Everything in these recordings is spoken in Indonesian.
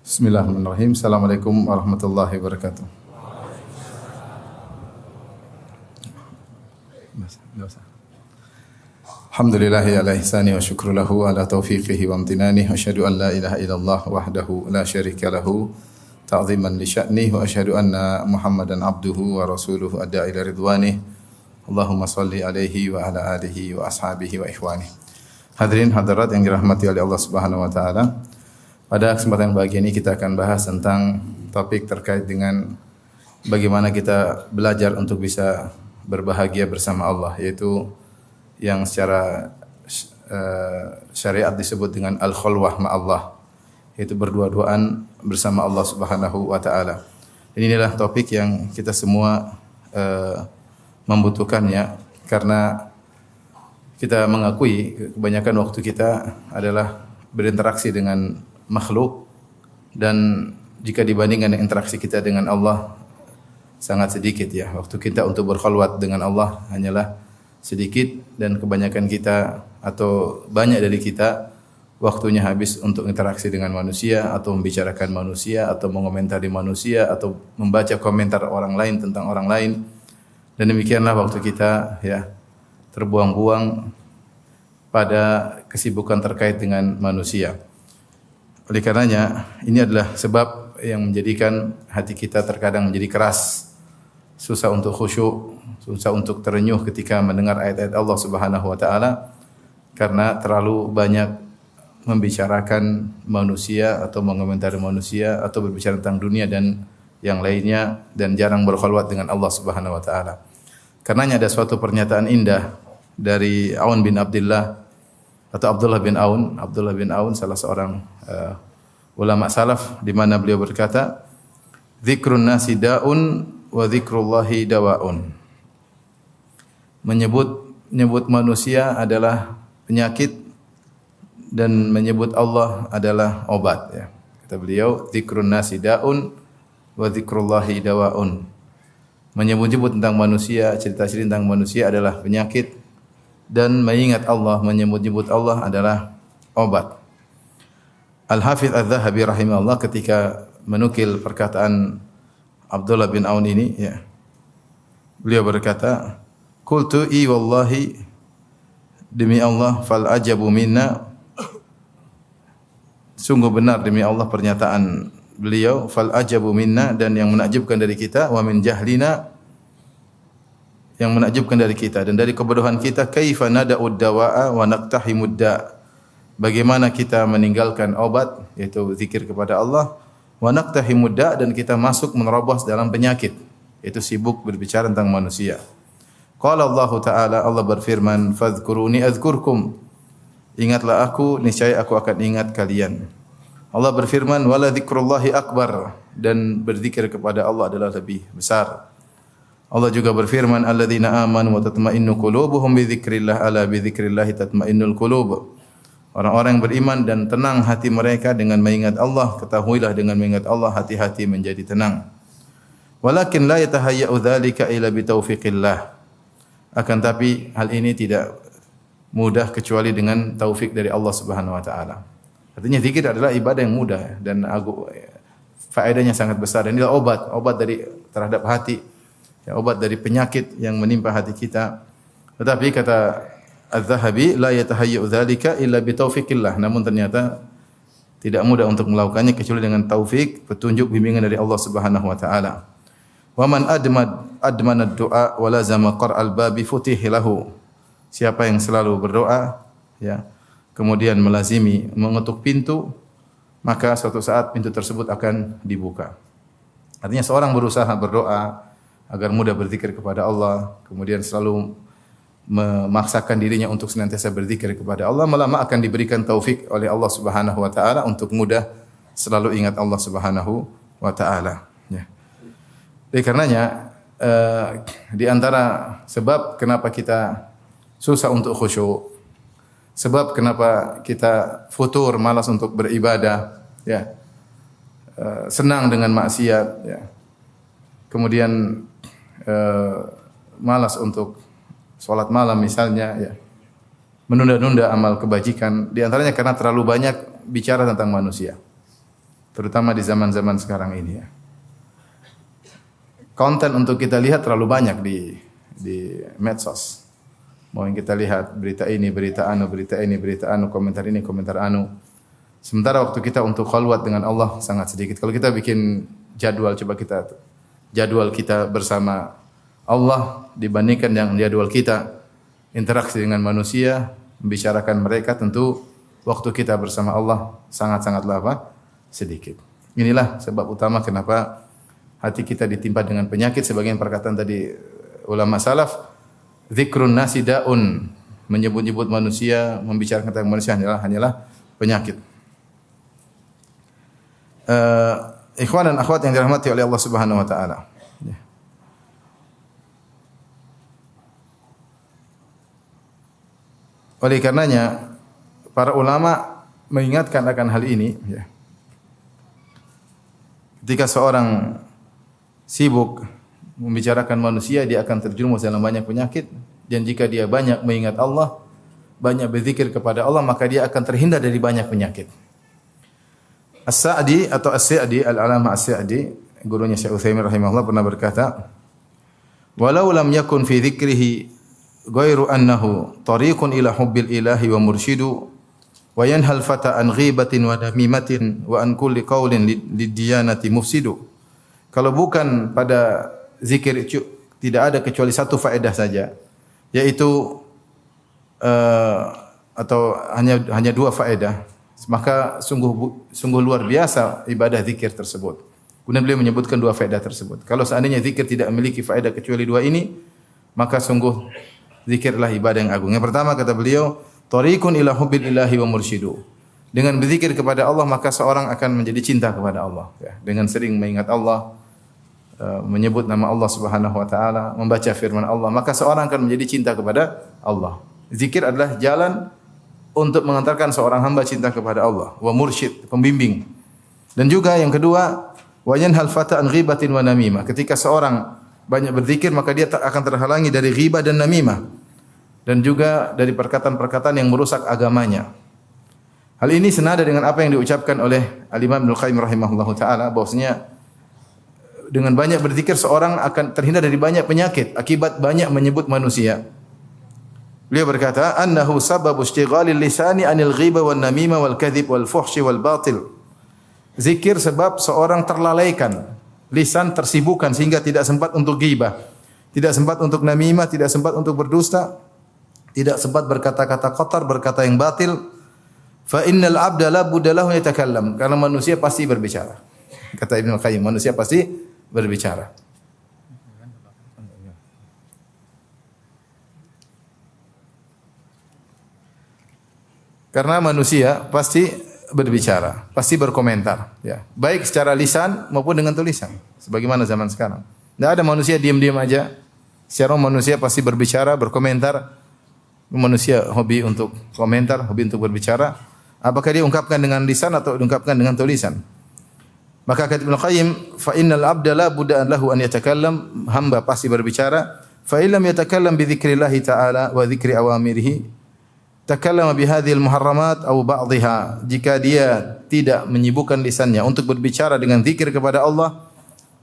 Bismillahirrahmanirrahim. Assalamualaikum warahmatullahi wabarakatuh. Alhamdulillahi ala ihsani wa syukru lahu ala taufiqihi wa amtinani wa asyhadu an la ilaha illallah wahdahu la syarika lahu ta'ziman li sya'nih wa asyhadu anna Muhammadan abduhu wa rasuluhu adda ila ridwanih. Allahumma salli alaihi wa ala alihi wa ashabihi wa ikhwanih. Hadirin hadirat yang dirahmati oleh Allah Subhanahu wa taala. Pada kesempatan pagi ini kita akan bahas tentang topik terkait dengan bagaimana kita belajar untuk bisa berbahagia bersama Allah, yaitu yang secara syariat disebut dengan al-khulwah ma'allah, yaitu berdua-duaan bersama Allah Subhanahu wa taala. Inilah topik yang kita semua membutuhkannya karena kita mengakui kebanyakan waktu kita adalah berinteraksi dengan makhluk, dan jika dibandingkan dengan interaksi kita dengan Allah sangat sedikit ya. Waktu kita untuk berkhulwat dengan Allah hanyalah sedikit, dan kebanyakan kita atau banyak dari kita waktunya habis untuk interaksi dengan manusia atau membicarakan manusia atau mengomentari manusia atau membaca komentar orang lain tentang orang lain, dan demikianlah waktu kita ya terbuang-buang pada kesibukan terkait dengan manusia. Oleh karenanya, ini adalah sebab yang menjadikan hati kita terkadang menjadi keras, susah untuk khusyuk, susah untuk terenyuh ketika mendengar ayat-ayat Allah Subhanahu wa taala, karena terlalu banyak membicarakan manusia atau mengomentari manusia atau berbicara tentang dunia dan yang lainnya, dan jarang berkhulwat dengan Allah Subhanahu wa taala. Karenanya ada suatu pernyataan indah dari Aun bin Abdullah atau Abdullah bin Aun, salah seorang ulama salaf, di mana beliau berkata, "Dzikrun nasi da'un wa dzikrullahi dawa'un." Menyebut manusia adalah penyakit dan menyebut Allah adalah obat ya. Kata beliau, "Dzikrun nasi da'un wa dzikrullahi dawa'un." Menyebut-nyebut tentang manusia, cerita-cerita tentang manusia adalah penyakit, dan mengingat Allah, menyebut-nyebut Allah adalah obat. Al-Hafidz Az-Zahabi rahimahullah ketika menukil perkataan Abdullah bin Aun ini ya, beliau berkata, "Qultu i wallahi, demi Allah, fal ajabu minna." Sungguh benar demi Allah pernyataan beliau, fal ajabu minna, dan yang menakjubkan dari kita, wa min jahlina, yang menakjubkan dari kita dan dari kebodohan kita, kaifa nada'ud dawa'a wa naqtahimud da'. Bagaimana kita meninggalkan obat, yaitu zikir kepada Allah, wa naqtahimud da', dan kita masuk menerobos dalam penyakit, yaitu sibuk berbicara tentang manusia. Qala Allah Ta'ala, Allah berfirman, fadhkuruni adzkurkum. Ingatlah aku, niscaya aku akan ingat kalian. Allah berfirman, wala dzikrullahi akbar, dan berzikir kepada Allah adalah lebih besar. Allah juga berfirman, alladzina amanu wa tatma'innu qulubuhum bi dzikrillah, ala bi dzikrillah tatma'innul qulub. Orang-orang yang beriman dan tenang hati mereka dengan mengingat Allah, ketahuilah dengan mengingat Allah hati-hati menjadi tenang. Walakin la yatahayya'u dzalika illa bi taufiqillah. Akan tapi hal ini tidak mudah kecuali dengan taufik dari Allah Subhanahu wa taala. Artinya zikir adalah ibadah yang mudah dan faedahnya sangat besar, dan inilah obat dari terhadap hati. Ya, obat dari penyakit yang menimpa hati kita. Tetapi kata Az-Zahabi, la yatahayyu dzalika illa bi taufiqillah. Namun ternyata tidak mudah untuk melakukannya kecuali dengan taufik, petunjuk, bimbingan dari Allah Subhanahu wa taala. Wa man admana ad-du'a wa lazama qara'al babi futih lahu. Siapa yang selalu berdoa ya, kemudian melazimi mengetuk pintu, maka suatu saat pintu tersebut akan dibuka. Artinya seorang berusaha berdoa agar mudah berzikir kepada Allah, kemudian selalu memaksakan dirinya untuk senantiasa berzikir kepada Allah, lama akan diberikan taufik oleh Allah Subhanahu wa taala untuk mudah selalu ingat Allah Subhanahu wa taala ya. Oleh karenanya di antara sebab kenapa kita susah untuk khusyuk, sebab kenapa kita futur, malas untuk beribadah ya, senang dengan maksiat ya, kemudian malas untuk sholat malam misalnya ya, menunda-nunda amal kebajikan, di antaranya karena terlalu banyak bicara tentang manusia. terutama di zaman-zaman sekarang ini ya. Konten untuk kita lihat terlalu banyak di medsos. Mau yang kita lihat berita ini, berita anu, berita ini, berita anu, komentar ini, komentar anu. Sementara waktu kita untuk khalwat dengan Allah sangat sedikit. Kalau kita bikin jadwal, coba kita jadwal kita bersama Allah dibandingkan yang jadwal kita interaksi dengan manusia, membicarakan mereka, tentu waktu kita bersama Allah sangat-sangatlah apa? Sedikit. Inilah sebab utama kenapa hati kita ditimpa dengan penyakit. Sebagian perkataan tadi ulama salaf, zikrun nasi daun, menyebut-nyebut manusia, membicarakan tentang manusia hanyalah penyakit. Ikhwan dan akhwat yang dirahmati oleh Allah Subhanahu wa taala. Oleh karenanya para ulama mengingatkan akan hal ini ya. Ketika seorang sibuk membicarakan manusia, dia akan terjerumus dalam banyak penyakit, dan jika dia banyak mengingat Allah, banyak berzikir kepada Allah, maka dia akan terhindar dari banyak penyakit. As-Sa'di atau As-Sa'di, Al-Alama As-Sa'di, gurunya Syekh Utsaimin rahimahullah pernah berkata, "Walau lam yakun fi dzikrihi ghairu annahu tariqun ila hubbil ilahi wa mursyidu wa yanhal fata an ghibatin wa namimatin wa an kulli qaulin lid-diyanati mufsidu." Kalau bukan pada zikir tidak ada kecuali satu faedah saja, yaitu atau hanya dua faedah, maka sungguh luar biasa ibadah zikir tersebut. Kemudian beliau menyebutkan dua faedah tersebut. Kalau seandainya zikir tidak memiliki faedah kecuali dua ini, maka sungguh zikirlah ibadah yang agung. Yang pertama kata beliau, tariqun ila hubbil ilahi wa mursyidu. Dengan berzikir kepada Allah maka seorang akan menjadi cinta kepada Allah ya. Dengan sering mengingat Allah, menyebut nama Allah Subhanahu wa taala, membaca firman Allah, maka seorang akan menjadi cinta kepada Allah. Zikir adalah jalan untuk mengantarkan seorang hamba cinta kepada Allah, wa mursyid, pembimbing. Dan juga yang kedua, wa yanhal fata an ghibatin wa namimah. Ketika seorang banyak berzikir maka dia akan terhalangi dari ghibah dan namimah, dan juga dari perkataan-perkataan yang merusak agamanya. Hal ini senada dengan apa yang diucapkan oleh Al-Imam Ibnu Qayyim rahimahullahu taala, bahwasanya dengan banyak berzikir seorang akan terhindar dari banyak penyakit akibat banyak menyebut manusia. Beliau berkata, "Annahu sababu istighalil lisani 'anil ghibah wan namimah wal kadzib wal fuhsy wal batil." Zikir sebab seorang terlalaikan, lisan tersibukkan sehingga tidak sempat untuk ghibah, tidak sempat untuk namimah, tidak sempat untuk berdusta, tidak sempat berkata-kata kotor, berkata yang batil. Fa innal 'abda la budda lahu yatakallam, karena manusia pasti berbicara. Kata Ibnu Qayyim, manusia pasti berbicara. Karena manusia pasti berbicara, pasti berkomentar, ya. Baik secara lisan maupun dengan tulisan. Sebagaimana zaman sekarang. Tidak ada manusia diam-diam aja. Secara manusia pasti berbicara, berkomentar. Manusia hobi untuk komentar, hobi untuk berbicara. Apakah dia ungkapkan dengan lisan atau diungkapkan dengan tulisan? Maka kata Ibnu Qayyim, fa innal abda la budda lahu an yatakallam, hamba pasti berbicara. Fa illam yatakallam bi dzikrillah ta'ala wa dzikri awamirihi, takallama bi hadhil muharramat aw ba'dihha. Jika dia tidak menyibukkan lisannya untuk berbicara dengan zikir kepada Allah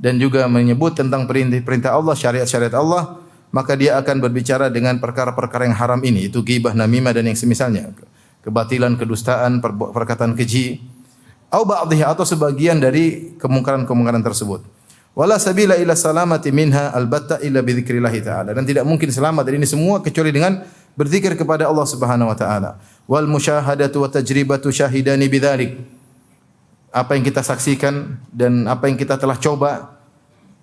dan juga menyebut tentang perintah Allah, syariat-syariat Allah, maka dia akan berbicara dengan perkara-perkara yang haram ini, itu ghibah, namimah dan yang semisalnya, kebatilan, kedustaan, perkataan keji, au ba'dihha, atau sebagian dari kemungkaran-kemungkaran tersebut. Wala sabila ila salamati minha albatta illa bi dzikrillah ta'ala. Dan tidak mungkin selamat dari ini semua kecuali dengan berzikir kepada Allah Subhanahu wa taala. Wal musyahadatu wa tajribatu syahidani bidzalik. Apa yang kita saksikan dan apa yang kita telah coba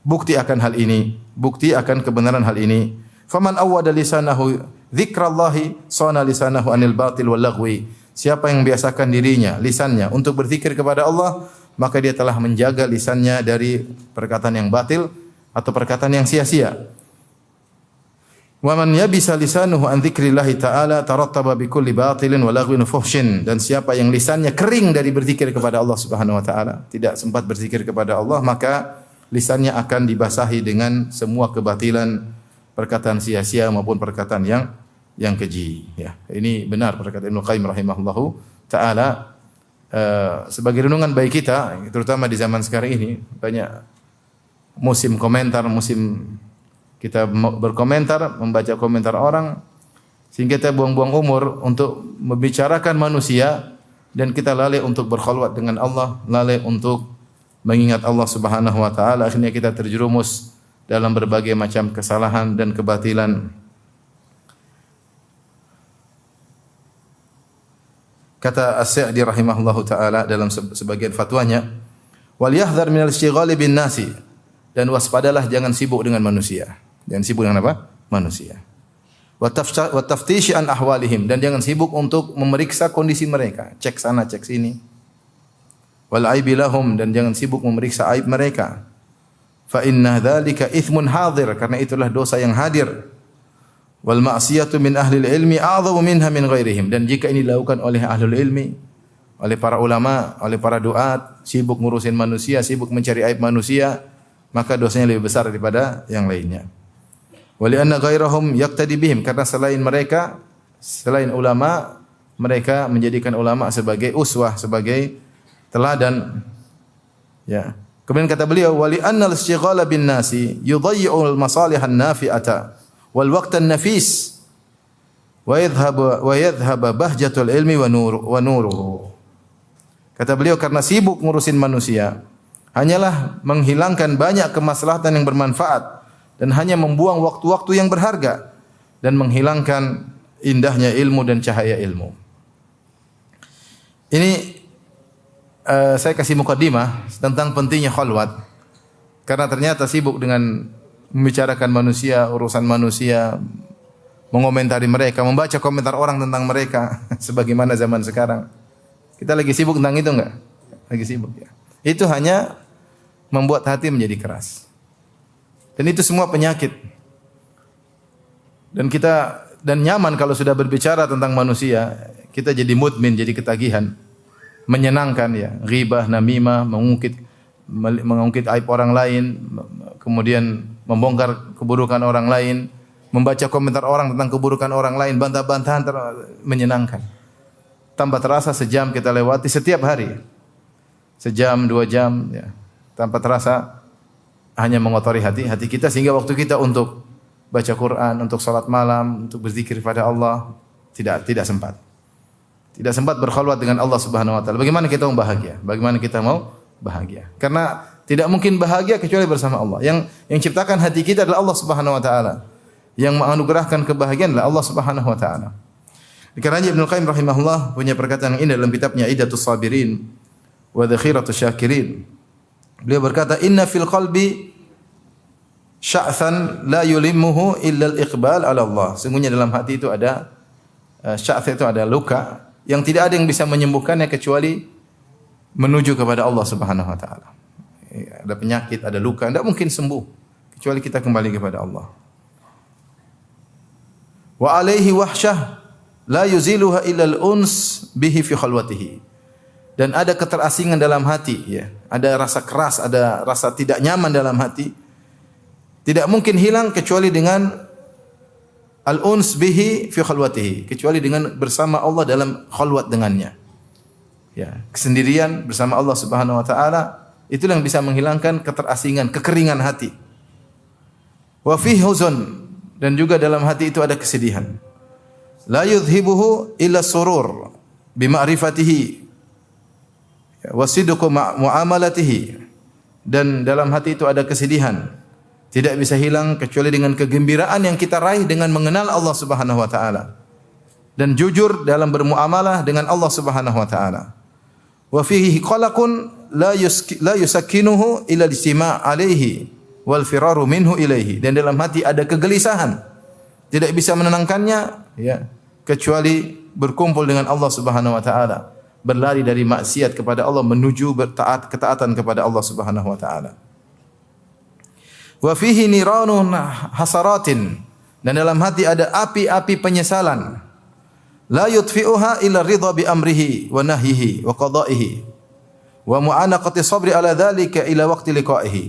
bukti akan hal ini, bukti akan kebenaran hal ini. Faman awwada lisanahu dzikrallahi sana lisanahu anil batil wal lagwi. Siapa yang membiasakan dirinya, lisannya untuk berzikir kepada Allah, maka dia telah menjaga lisannya dari perkataan yang batil atau perkataan yang sia-sia. Wa man yabisa lisanuhu an dzikrillah ta'ala tarattaba bi kulli batilin wa lagwin fuhshin. Dan siapa yang lisannya kering dari berzikir kepada Allah Subhanahu wa taala, tidak sempat berzikir kepada Allah, maka lisannya akan dibasahi dengan semua kebatilan, perkataan sia-sia maupun perkataan yang keji, ya. Ini benar perkataan Ibnu Qayyim rahimahullahu taala. sebagai renungan bagi kita, terutama di zaman sekarang ini banyak musim komentar, musim kita berkomentar, membaca komentar orang, sehingga kita buang-buang umur untuk membicarakan manusia dan kita lalai untuk berkhulwat dengan Allah, lalai untuk mengingat Allah Subhanahu wa taala. Akhirnya kita terjerumus dalam berbagai macam kesalahan dan kebatilan. Kata As-Sa'di rahimahullahu taala dalam sebagian fatwanya, wal yahdhar minal istighali bin nasi, dan waspadalah jangan sibuk dengan manusia. Jangan sibuk dengan apa? Manusia. Wa taftishi an ahwalihim, dan jangan sibuk untuk memeriksa kondisi mereka, cek sana cek sini. Wal aibi lahum, dan jangan sibuk memeriksa aib mereka. Fa inna dzalika itsmun hadir, karena itulah dosa yang hadir. Wal ma'siyatu min ahli ilmi a'dhamu minha min ghairihim, dan jika ini dilakukan oleh ahlul ilmi, oleh para ulama, oleh para duat, sibuk ngurusin manusia, sibuk mencari aib manusia, maka dosanya lebih besar daripada yang lainnya. Wa li anna ghairahum yaqtadi bihim, karena selain mereka, selain ulama, mereka menjadikan ulama sebagai uswah, sebagai teladan. Ya. Kemudian kata beliau, wa li anna al-istighala bin nasi yudayyi'u al-masalihan nafi'ata wal waqtan nafis wa yadhhab bahjatul ilmi wa nuruhu. Kata beliau, karena sibuk ngurusin manusia hanyalah menghilangkan banyak kemaslahatan yang bermanfaat dan hanya membuang waktu-waktu yang berharga dan menghilangkan indahnya ilmu dan cahaya ilmu. Ini saya kasih mukadimah tentang pentingnya khalwat, karena ternyata sibuk dengan membicarakan manusia, urusan manusia, mengomentari mereka, membaca komentar orang tentang mereka, sebagaimana zaman sekarang. Kita lagi sibuk tentang itu enggak? Lagi sibuk ya. Itu hanya membuat hati menjadi keras. Dan itu semua penyakit. Dan nyaman kalau sudah berbicara tentang manusia, kita jadi mudmin, jadi ketagihan. Menyenangkan ya, ghibah, namimah, mengungkit aib orang lain, kemudian membongkar keburukan orang lain, membaca komentar orang tentang keburukan orang lain, bantah-bantahan, menyenangkan. Tanpa terasa sejam kita lewati setiap hari. Sejam, 2 jam ya. Tanpa terasa hanya mengotori hati kita, sehingga waktu kita untuk baca Quran, untuk salat malam, untuk berzikir pada Allah tidak sempat. Tidak sempat berkhulwat dengan Allah Subhanahu wa taala. Bagaimana kita mau bahagia? Bagaimana kita mau bahagia? Karena tidak mungkin bahagia kecuali bersama Allah. Yang ciptakan hati kita adalah Allah Subhanahu wa taala. Yang menganugerahkan kebahagiaan adalah Allah Subhanahu wa taala. Karena Ibnu Qayyim rahimahullah punya perkataan yang indah dalam kitabnya Iddatus Sabirin wa Dhakhiratus Syakirin. Beliau berkata, "Inna fil qalbi sya'than la yulimmuhu illa al-iqbal 'ala Allah." Sungguhnya dalam hati itu ada sya'th, itu ada luka yang tidak ada yang bisa menyembuhkannya kecuali menuju kepada Allah Subhanahu wa taala. Ada penyakit, ada luka, tidak mungkin sembuh kecuali kita kembali kepada Allah. Wa alaihi wahsyah la yuziluha illa al-uns bihi fi khalwatihi. Dan ada keterasingan dalam hati ya. Ada rasa keras, ada rasa tidak nyaman dalam hati. Tidak mungkin hilang kecuali dengan al-uns bihi fi khalwatihi, kecuali dengan bersama Allah dalam khalwat dengannya. Ya, kesendirian bersama Allah Subhanahu wa taala, itulah yang bisa menghilangkan keterasingan, kekeringan hati. Wa fihi huzun, dan juga dalam hati itu ada kesedihan. La yudhibuhu illa surur bima'rifatihi wa sidqu muamalatihi. Dan dalam hati itu ada kesedihan. Tidak bisa hilang kecuali dengan kegembiraan yang kita raih dengan mengenal Allah Subhanahu wa taala dan jujur dalam bermuamalah dengan Allah Subhanahu wa taala. Wa fihi qalaqun la yusakkinuhu illa al-istima' alaihi wal firaru minhu ilaihi. Dan dalam hati ada kegelisahan, tidak bisa menenangkannya ya, kecuali berkumpul dengan Allah Subhanahu wa taala, berlari dari maksiat kepada Allah menuju ketaatan kepada Allah Subhanahu wa taala. Wa fihi niranun hasaratin, dan dalam hati ada api-api penyesalan. La yutfi'uha illa ridha bi amrihi wa nahyihi wa qada'ihi wa mu'anaqati sabri ala dzalika ila waqti liqa'ihi.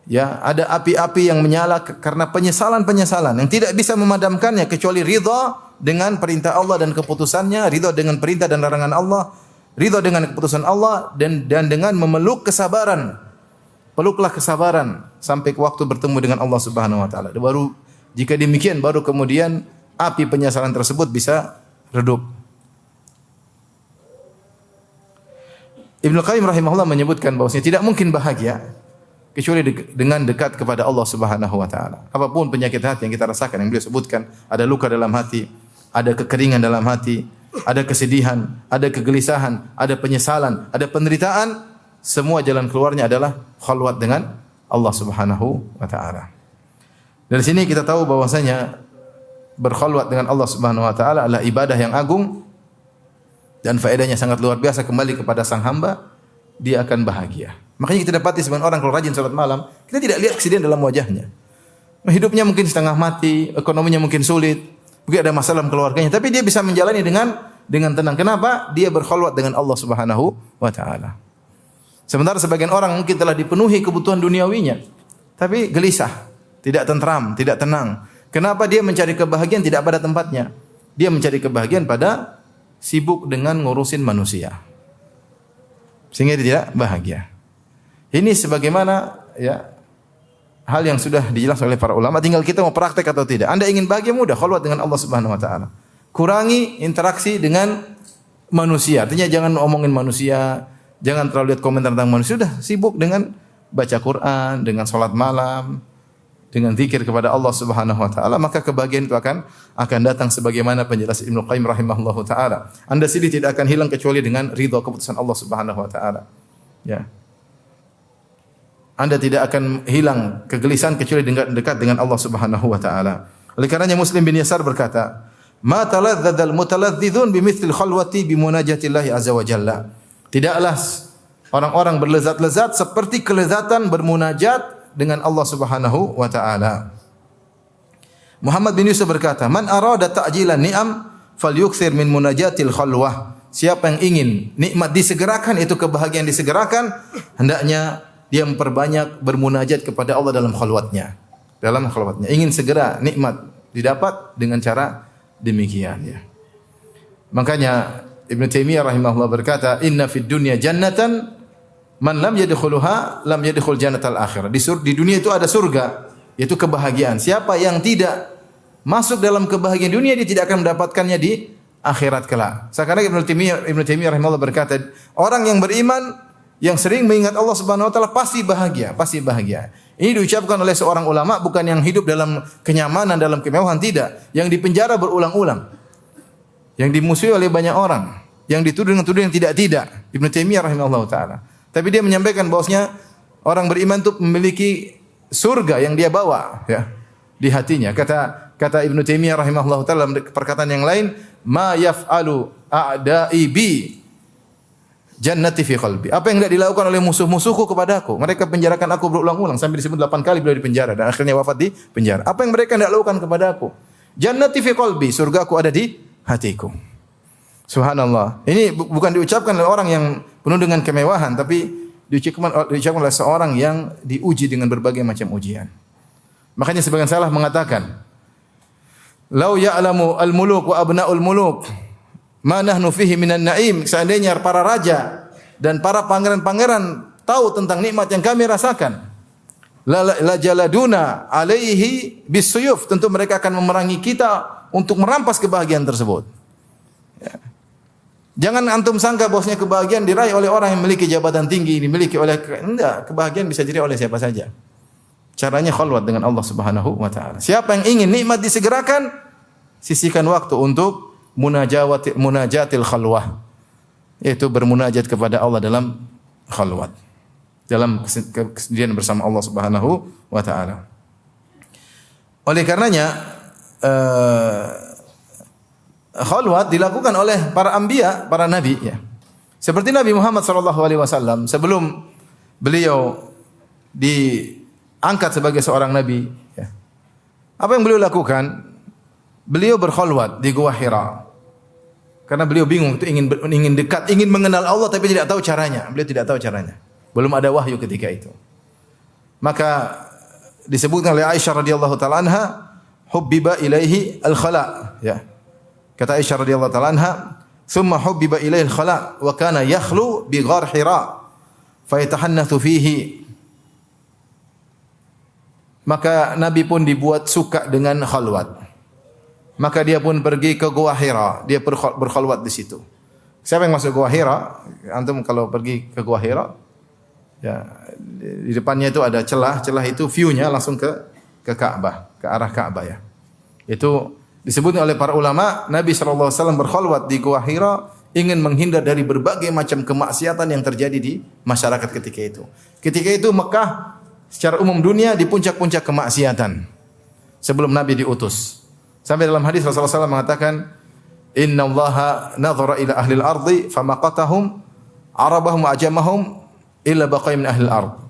Ya, ada api-api yang menyala karena penyesalan-penyesalan yang tidak bisa memadamkannya kecuali ridha dengan perintah Allah dan keputusannya, ridha dengan perintah dan larangan Allah, ridha dengan keputusan Allah dan dengan memeluk kesabaran. Peluklah kesabaran sampai ke waktu bertemu dengan Allah Subhanahu wa taala. Baru jika demikian baru kemudian api penyesalan tersebut bisa redup. Ibnu Qayyim rahimahullah menyebutkan bahwasanya tidak mungkin bahagia kecuali dengan dekat kepada Allah Subhanahu wa taala. Apapun penyakit hati yang kita rasakan, yang beliau sebutkan, ada luka dalam hati, ada kekeringan dalam hati, ada kesedihan, ada kegelisahan, ada penyesalan, ada penderitaan, semua jalan keluarnya adalah khalwat dengan Allah Subhanahu wa taala. Dari sini kita tahu bahwasanya berkhalwat dengan Allah Subhanahu wa taala adalah ibadah yang agung dan faedahnya sangat luar biasa. Kembali kepada sang hamba, dia akan bahagia. Makanya kita dapati sebagian orang kalau rajin salat malam, kita tidak lihat kesedihan dalam wajahnya. Hidupnya mungkin setengah mati, ekonominya mungkin sulit, mungkin ada masalah dalam keluarganya, tapi dia bisa menjalani dengan tenang. Kenapa? Dia berkhalwat dengan Allah Subhanahu wa taala. Sementara sebagian orang mungkin telah dipenuhi kebutuhan duniawinya, tapi gelisah, tidak tentram, tidak tenang. Kenapa? Dia mencari kebahagiaan tidak pada tempatnya. Dia mencari kebahagiaan pada sibuk dengan ngurusin manusia, sehingga dia tidak bahagia. Ini sebagaimana ya hal yang sudah dijelaskan oleh para ulama, tinggal kita mau praktek atau tidak. Anda ingin bahagia, mudah, khalwat dengan Allah Subhanahu wa taala. Kurangi interaksi dengan manusia. Artinya jangan omongin manusia, jangan terlalu lihat komentar tentang manusia. Sudah sibuk dengan baca Quran, dengan salat malam, dengan zikir kepada Allah Subhanahu wa taala, maka kebahagiaan itu akan datang sebagaimana penjelasan Ibnu Qayyim rahimahullahu taala. Anda sendiri tidak akan hilang kecuali dengan ridha keputusan Allah Subhanahu wa taala. Ya. Anda tidak akan hilang kegelisahan kecuali dekat dengan Allah Subhanahu wa taala. Oleh karenanya Muslim bin Yasar berkata, "Ma taladzadzal mutaladzizun bimithli khalwati bimunajatillahi azza wa jalla." Tidaklah orang-orang berlezat-lezat seperti kelezatan bermunajat dengan Allah Subhanahu wa taala. Muhammad bin Yusuf berkata, "Man arada ta'jilan ni'am falyukthir min munajatil khalwah." Siapa yang ingin nikmat disegerakan, itu kebahagiaan disegerakan, hendaknya dia memperbanyak bermunajat kepada Allah dalam khalwatnya. Dalam khalwatnya. Ingin segera nikmat didapat dengan cara demikian ya. Makanya Ibnu Taimiyah rahimahullah berkata, "Inna fid dunya jannatan man lam yadkhuluha lam yadkhul jannatal akhirah." Di dunia itu ada surga, yaitu kebahagiaan. Siapa yang tidak masuk dalam kebahagiaan dunia, dia tidak akan mendapatkannya di akhirat kelak. Sekarang Ibnu Taimiyah rahimahullah berkata, orang yang beriman yang sering mengingat Allah Subhanahu wa taala pasti bahagia, pasti bahagia. Ini diucapkan oleh seorang ulama, bukan yang hidup dalam kenyamanan, dalam kemewahan, tidak. Yang dipenjara berulang-ulang. Yang dimusuhi oleh banyak orang, yang dituduh dengan tuduhan yang tidak-tidak. Ibnu Taimiyah rahimahullah taala. Tapi dia menyampaikan bahwasanya orang beriman itu memiliki surga yang dia bawa ya di hatinya. Kata Ibnu Taimiyah rahimahullah taala dalam perkataan yang lain, "Ma yaf'alu a'da'i bi jannati fi qalbi." Apa yang tidak dilakukan oleh musuh-musuhku kepadaku? Mereka penjarakan aku berulang-ulang sampai disebut 8 kali beliau di penjara dan akhirnya wafat di penjara. Apa yang mereka tidak lakukan kepadaku? Jannati fi qalbi, surgaku ada di hatiku. Subhanallah. Ini bukan diucapkan oleh orang yang penuh dengan kemewahan, tapi diucapkan oleh seorang yang diuji dengan berbagai macam ujian. Makanya sebagian salaf mengatakan, "Lau ya'lamu al-muluk wa abna'ul muluk ma nahnu fihi minan na'im." Seandainya para raja dan para pangeran-pangeran tahu tentang nikmat yang kami rasakan, la jaladuna alaihi bisuyuf, tentu mereka akan memerangi kita untuk merampas kebahagiaan tersebut. Ya. Jangan antum sangka bahwasanya kebahagiaan diraih oleh orang yang memiliki jabatan tinggi, dimiliki oleh enggak, kebahagiaan bisa diraih oleh siapa saja. Caranya khalwat dengan Allah Subhanahu wa taala. Siapa yang ingin nikmat disegerakan, sisihkan waktu untuk munajatil khalwah, yaitu bermunajat kepada Allah dalam khalwat, dalam kesendirian bersama Allah Subhanahu wa taala. Oleh karenanya khalwat dilakukan oleh para anbiya, para nabi ya. Seperti Nabi Muhammad sallallahu alaihi wasallam sebelum beliau diangkat sebagai seorang nabi ya. Apa yang beliau lakukan? Beliau berkhalwat di Gua Hira. Karena beliau bingung, itu ingin dekat, ingin mengenal Allah tapi tidak tahu caranya. Beliau tidak tahu caranya. Belum ada wahyu ketika itu. Maka disebutkan oleh Aisyah radhiyallahu taala anha, hubbiba ilaihi al-khala ya. Kata Aisyah radhiyallahu taala anha, Thumma hubbiba ilaihi al-khala wa kana yakhlu bi ghar Hira fa yatahannathu fihi. Maka Nabi pun dibuat suka dengan khalwat. Maka dia pun pergi ke Gua Hira, dia berkhalwat di situ. Siapa yang masuk Gua Hira? Antum kalau pergi ke Gua Hira, ya di depannya itu ada celah itu view-nya langsung ke Ka'bah, ke arah Ka'bah ya. Itu disebutkan oleh para ulama, Nabi sallallahu alaihi wasallam berkhalwat di Gua Hira ingin menghindar dari berbagai macam kemaksiatan yang terjadi di masyarakat ketika itu. Ketika itu Mekah secara umum dunia di puncak-puncak kemaksiatan sebelum Nabi diutus. Sampai dalam hadis Rasulullah SAW mengatakan, Inna Allaha nadhara ila ahli al-ardi famaqatahum arabahum wa ajamahum illa baqaya min ahli al-ard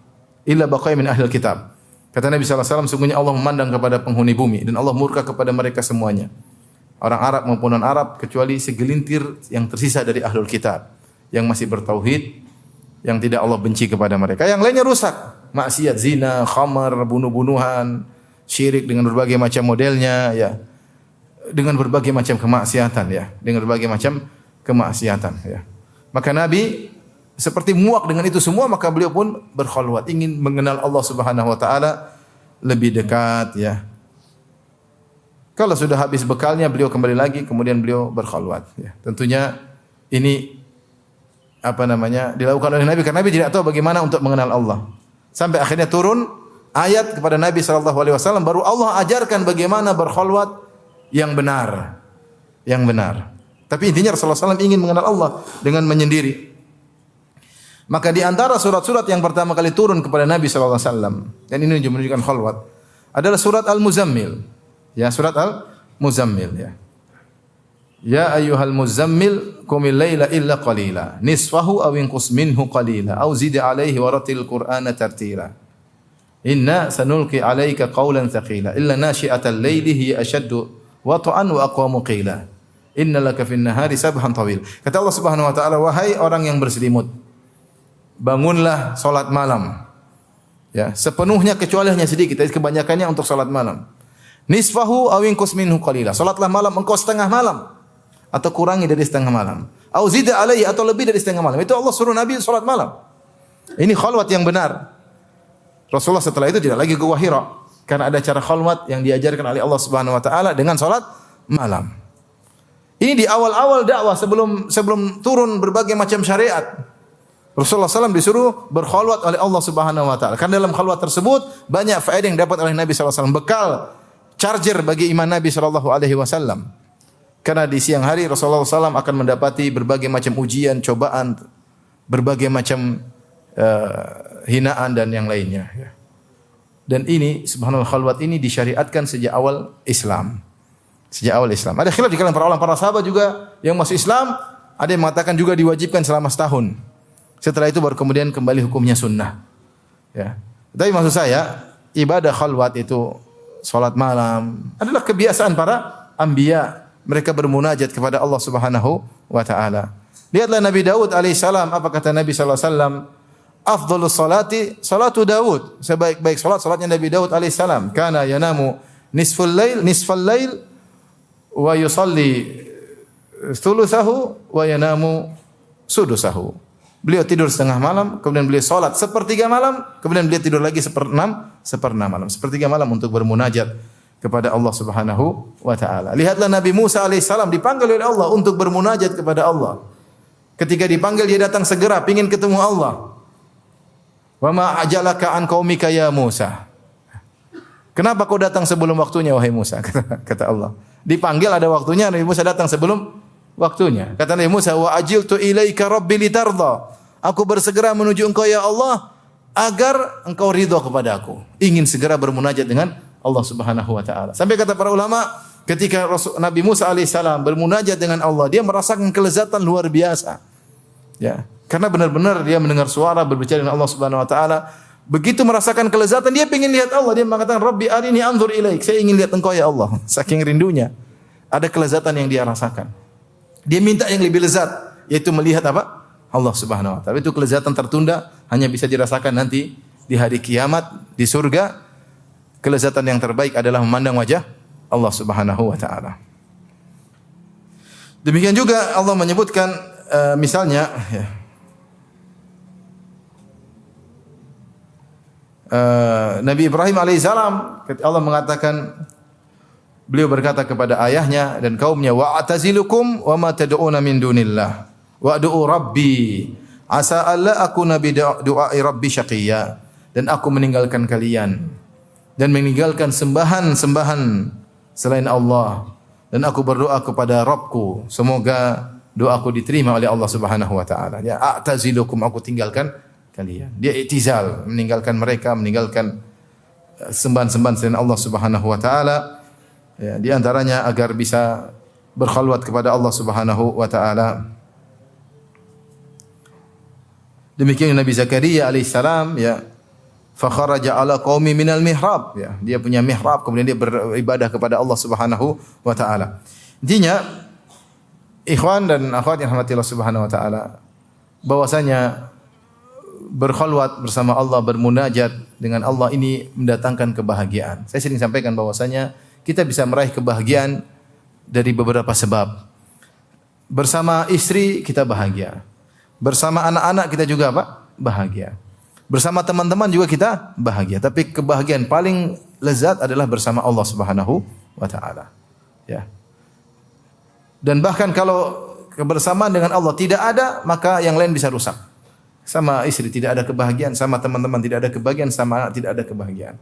illa baqaya min ahli al-kitab. Kata Nabi SAW, sungguhnya Allah memandang kepada penghuni bumi dan Allah murka kepada mereka semuanya, orang Arab maupun non-Arab, kecuali segelintir yang tersisa dari ahlul kitab yang masih bertauhid, yang tidak Allah benci kepada mereka. Yang lainnya rusak, maksiat, zina, khamar, bunuh-bunuhan, syirik dengan berbagai macam modelnya ya. Dengan berbagai macam kemaksiatan ya, dengan berbagai macam kemaksiatan ya. Maka Nabi seperti muak dengan itu semua, maka beliau pun berkhalwat, ingin mengenal Allah Subhanahu wa taala lebih dekat ya. Kalau sudah habis bekalnya, beliau kembali lagi, kemudian beliau berkhalwat ya. Tentunya ini dilakukan oleh Nabi karena Nabi tidak tahu bagaimana untuk mengenal Allah. Sampai akhirnya turun ayat kepada Nabi sallallahu alaihi wasallam, baru Allah ajarkan bagaimana berkhalwat yang benar. Yang benar. Tapi intinya Rasulullah SAW ingin mengenal Allah dengan menyendiri. Maka di antara surat-surat yang pertama kali turun kepada Nabi sallallahu alaihi wasallam, dan ini menunjukkan khalwat, adalah surat Al-Muzammil. Ya, surat Al-Muzammil ya. Ya ayyuhal muzammil qumil laila illa qalila nisfahu aw inqus minhu qalila aw zid 'alaihi wa ratil qur'ana tartila. Inna sanulqi 'alaika qawlan thaqila illa nashi'atal laili hiya ashaddu wat'an wa aqwamu qila. Innalaka fin nahari sabhan tawil. Kata Allah Subhanahu wa taala, wahai orang yang berselimut, bangunlah salat malam. Ya, sepenuhnya kecuali hanya sedikit, tapi kebanyakannya untuk salat malam. Nisfahu aw inqus minhu qalila. Salatlah malam engkau setengah malam atau kurangi dari setengah malam. Au zid alaihi atau lebih dari setengah malam. Itu Allah suruh Nabi salat malam. Ini khalwat yang benar. Rasulullah setelah itu tidak lagi ke Gua Hira karena ada cara khalwat yang diajarkan oleh Allah Subhanahu wa taala dengan salat malam. Ini di awal-awal dakwah sebelum turun berbagai macam syariat. Rasulullah SAW disuruh berkhalwat oleh Allah Subhanahu wa taala. Karena dalam khalwat tersebut banyak faedah yang dapat oleh Nabi SAW, bekal charger bagi iman Nabi SAW. Karena di siang hari Rasulullah SAW akan mendapati berbagai macam ujian, cobaan, berbagai macam hinaan dan yang lainnya. Dan ini subhanallah, khalwat ini disyariatkan sejak awal Islam. Sejak awal Islam. Ada khilaf di kalangan para ulama, para sahabat juga yang masuk Islam, ada yang mengatakan juga diwajibkan selama setahun. Setelah itu baru kemudian kembali hukumnya sunnah. Ya. Tapi maksud saya, ibadah khalwat itu salat malam adalah kebiasaan para anbiya. Mereka bermunajat kepada Allah Subhanahu wa taala. Lihatlah Nabi Daud alaihissalam, apa kata Nabi sallallahu alaihi wasallam? Afdhalus salati salatu Daud. Sebaik-baik salatnya Nabi Daud alaihissalam. Kana yanamu nisfal lail wa yusalli thuluthahu wa yanamu sudusahu. Beliau tidur setengah malam, kemudian beliau salat sepertiga malam, kemudian beliau tidur lagi seperenam malam. Sepertiga malam untuk bermunajat kepada Allah Subhanahu wa taala. Lihatlah Nabi Musa alaihissalam dipanggil oleh Allah untuk bermunajat kepada Allah. Ketika dipanggil dia datang segera, ingin ketemu Allah. Wa ma ajalaka an qaumika ya Musa. Kenapa kau datang sebelum waktunya wahai Musa? Kata Allah. Dipanggil ada waktunya, Nabi Musa datang sebelum waktunya. Kata Nabi Musa, wa ajiltu ilaika rabbi litarda. Aku bersegera menuju engkau ya Allah agar engkau ridha kepada aku. Ingin segera bermunajat dengan Allah Subhanahu wa taala. Sampai kata para ulama, ketika Nabi Musa alaihissalam bermunajat dengan Allah, dia merasakan kelezatan luar biasa. Ya, karena benar-benar dia mendengar suara berbicara dengan Allah Subhanahu wa taala. Begitu merasakan kelezatan, dia ingin lihat Allah. Dia mengatakan, Rabbi arini anzur ilaik. Saya ingin lihat engkau ya Allah. Saking rindunya. Ada kelezatan yang dia rasakan. Dia minta yang lebih lezat, yaitu melihat apa? Allah Subhanahu wa taala. Itu kelezatan tertunda, hanya bisa dirasakan nanti di hari kiamat di surga. Kelezatan yang terbaik adalah memandang wajah Allah Subhanahu wa taala. Demikian juga Allah menyebutkan misalnya ya, Nabi Ibrahim alaihissalam, Allah mengatakan, beliau berkata kepada ayahnya dan kaumnya, wa'tazilukum wa ma tad'una min dunillah wa ad'u rabbi asa alla akuna bi du'ai rabbi syaqiyya, dan aku meninggalkan kalian dan meninggalkan sembahan-sembahan selain Allah, dan aku berdoa kepada Rabbku, semoga doaku diterima oleh Allah Subhanahu wa taala. Ya, a'tazilukum, aku tinggalkan kalian. Dia i'tizal, meninggalkan mereka, meninggalkan sembahan-sembahan selain Allah Subhanahu wa taala. Ya, di antaranya agar bisa berkhalwat kepada Allah Subhanahu wa taala. Demikian Nabi Zakaria alaihissalam, ya, fa kharaja ala qaumi minal mihrab, ya, dia punya mihrab, kemudian dia beribadah kepada Allah Subhanahu wa taala. Intinya, ikhwan dan akhwat yang rahmati Allah Subhanahu wa taala, bahwasanya berkhalwat bersama Allah, bermunajat dengan Allah ini mendatangkan kebahagiaan. Saya sering sampaikan bahwasanya kita bisa meraih kebahagiaan dari beberapa sebab. Bersama istri kita bahagia. Bersama anak-anak kita juga apa? Bahagia. Bersama teman-teman juga kita bahagia. Tapi kebahagiaan paling lezat adalah bersama Allah Subhanahu wa taala. Ya. Dan bahkan kalau kebersamaan dengan Allah tidak ada, maka yang lain bisa rusak. Sama istri tidak ada kebahagiaan, sama teman-teman tidak ada kebahagiaan, sama anak tidak ada kebahagiaan.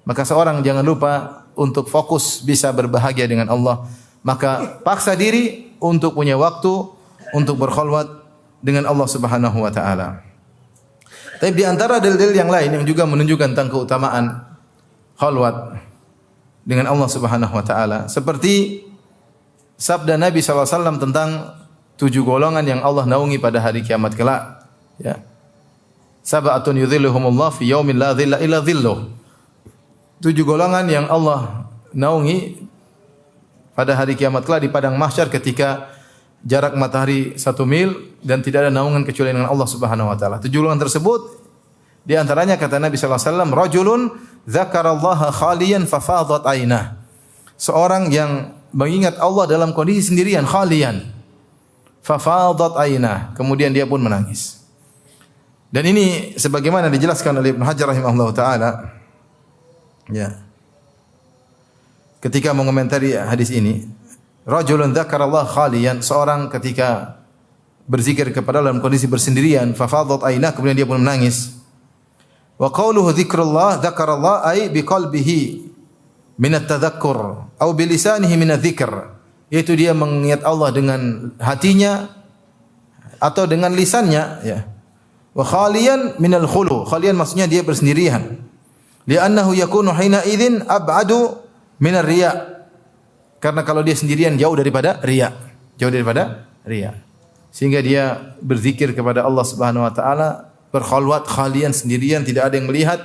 Maka seorang jangan lupa untuk fokus bisa berbahagia dengan Allah. Maka paksa diri untuk punya waktu untuk berkhalwat dengan Allah Subhanahu wa taala. Tapi di antara dalil-dalil yang lain yang juga menunjukkan tentang keutamaan khalwat dengan Allah Subhanahu wa taala, seperti sabda Nabi sallallahu alaihi wasallam tentang 7 golongan yang Allah naungi pada hari kiamat kelak. Ya. Sab'atun yudhilluhumullah fi yaumin la dhilla illa dhilluh. 7 golongan yang Allah naungi pada hari kiamat kelak di padang mahsyar ketika jarak matahari 1 mil dan tidak ada naungan kecuali dengan Allah Subhanahu wa taala. 7 golongan tersebut di antaranya kata Nabi sallallahu alaihi wasallam, rajulun dzakarallaha khaliyan fafadat ainah. Seorang yang mengingat Allah dalam kondisi sendirian, khalian. Fafadat ainah, kemudian dia pun menangis. Dan ini sebagaimana dijelaskan oleh Ibnu Hajar rahimahullahu taala, ya, ketika mengomentari hadis ini, rajulun dzakarallaha khaliyan, seorang ketika berzikir kepada Allah dalam kondisi bersendirian, fafadat ainah, kemudian dia pun menangis. Wa qauluhu dzikrullah dzakarallah ay biqalbihi min at-tadhakkur atau bilisanihi min adz-dzikr, yaitu dia mengingat Allah dengan hatinya atau dengan lisannya, ya. Wa khaliyan min al-khulu, khaliyan maksudnya dia bersendirian. Li'annahu yakunu hina idzin ab'adu min ar-riya, karena kalau dia sendirian jauh daripada riya, jauh daripada riya. Sehingga dia berzikir kepada Allah Subhanahu wa taala, berkhalwat khalian sendirian, tidak ada yang melihat.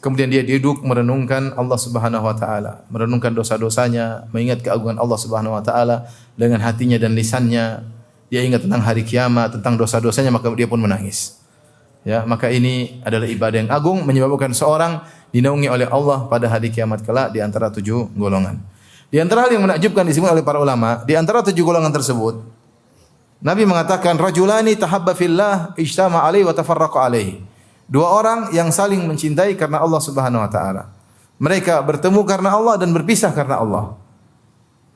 Kemudian dia duduk merenungkan Allah Subhanahu wa taala, merenungkan dosa-dosanya, mengingat keagungan Allah Subhanahu wa taala dengan hatinya dan lisannya. Dia ingat tentang hari kiamat, tentang dosa-dosanya, maka dia pun menangis. Ya, maka ini adalah ibadah yang agung, menyebabkan seorang dinaungi oleh Allah pada hari kiamat kelak di antara 7 golongan. Di antara hal yang menakjubkan disebut oleh para ulama, di antara 7 golongan tersebut, Nabi mengatakan rajulani tahabba fillah ijtama alaihi wa tafarraqa alaihi. 2 orang yang saling mencintai karena Allah Subhanahu wa taala. Mereka bertemu karena Allah dan berpisah karena Allah.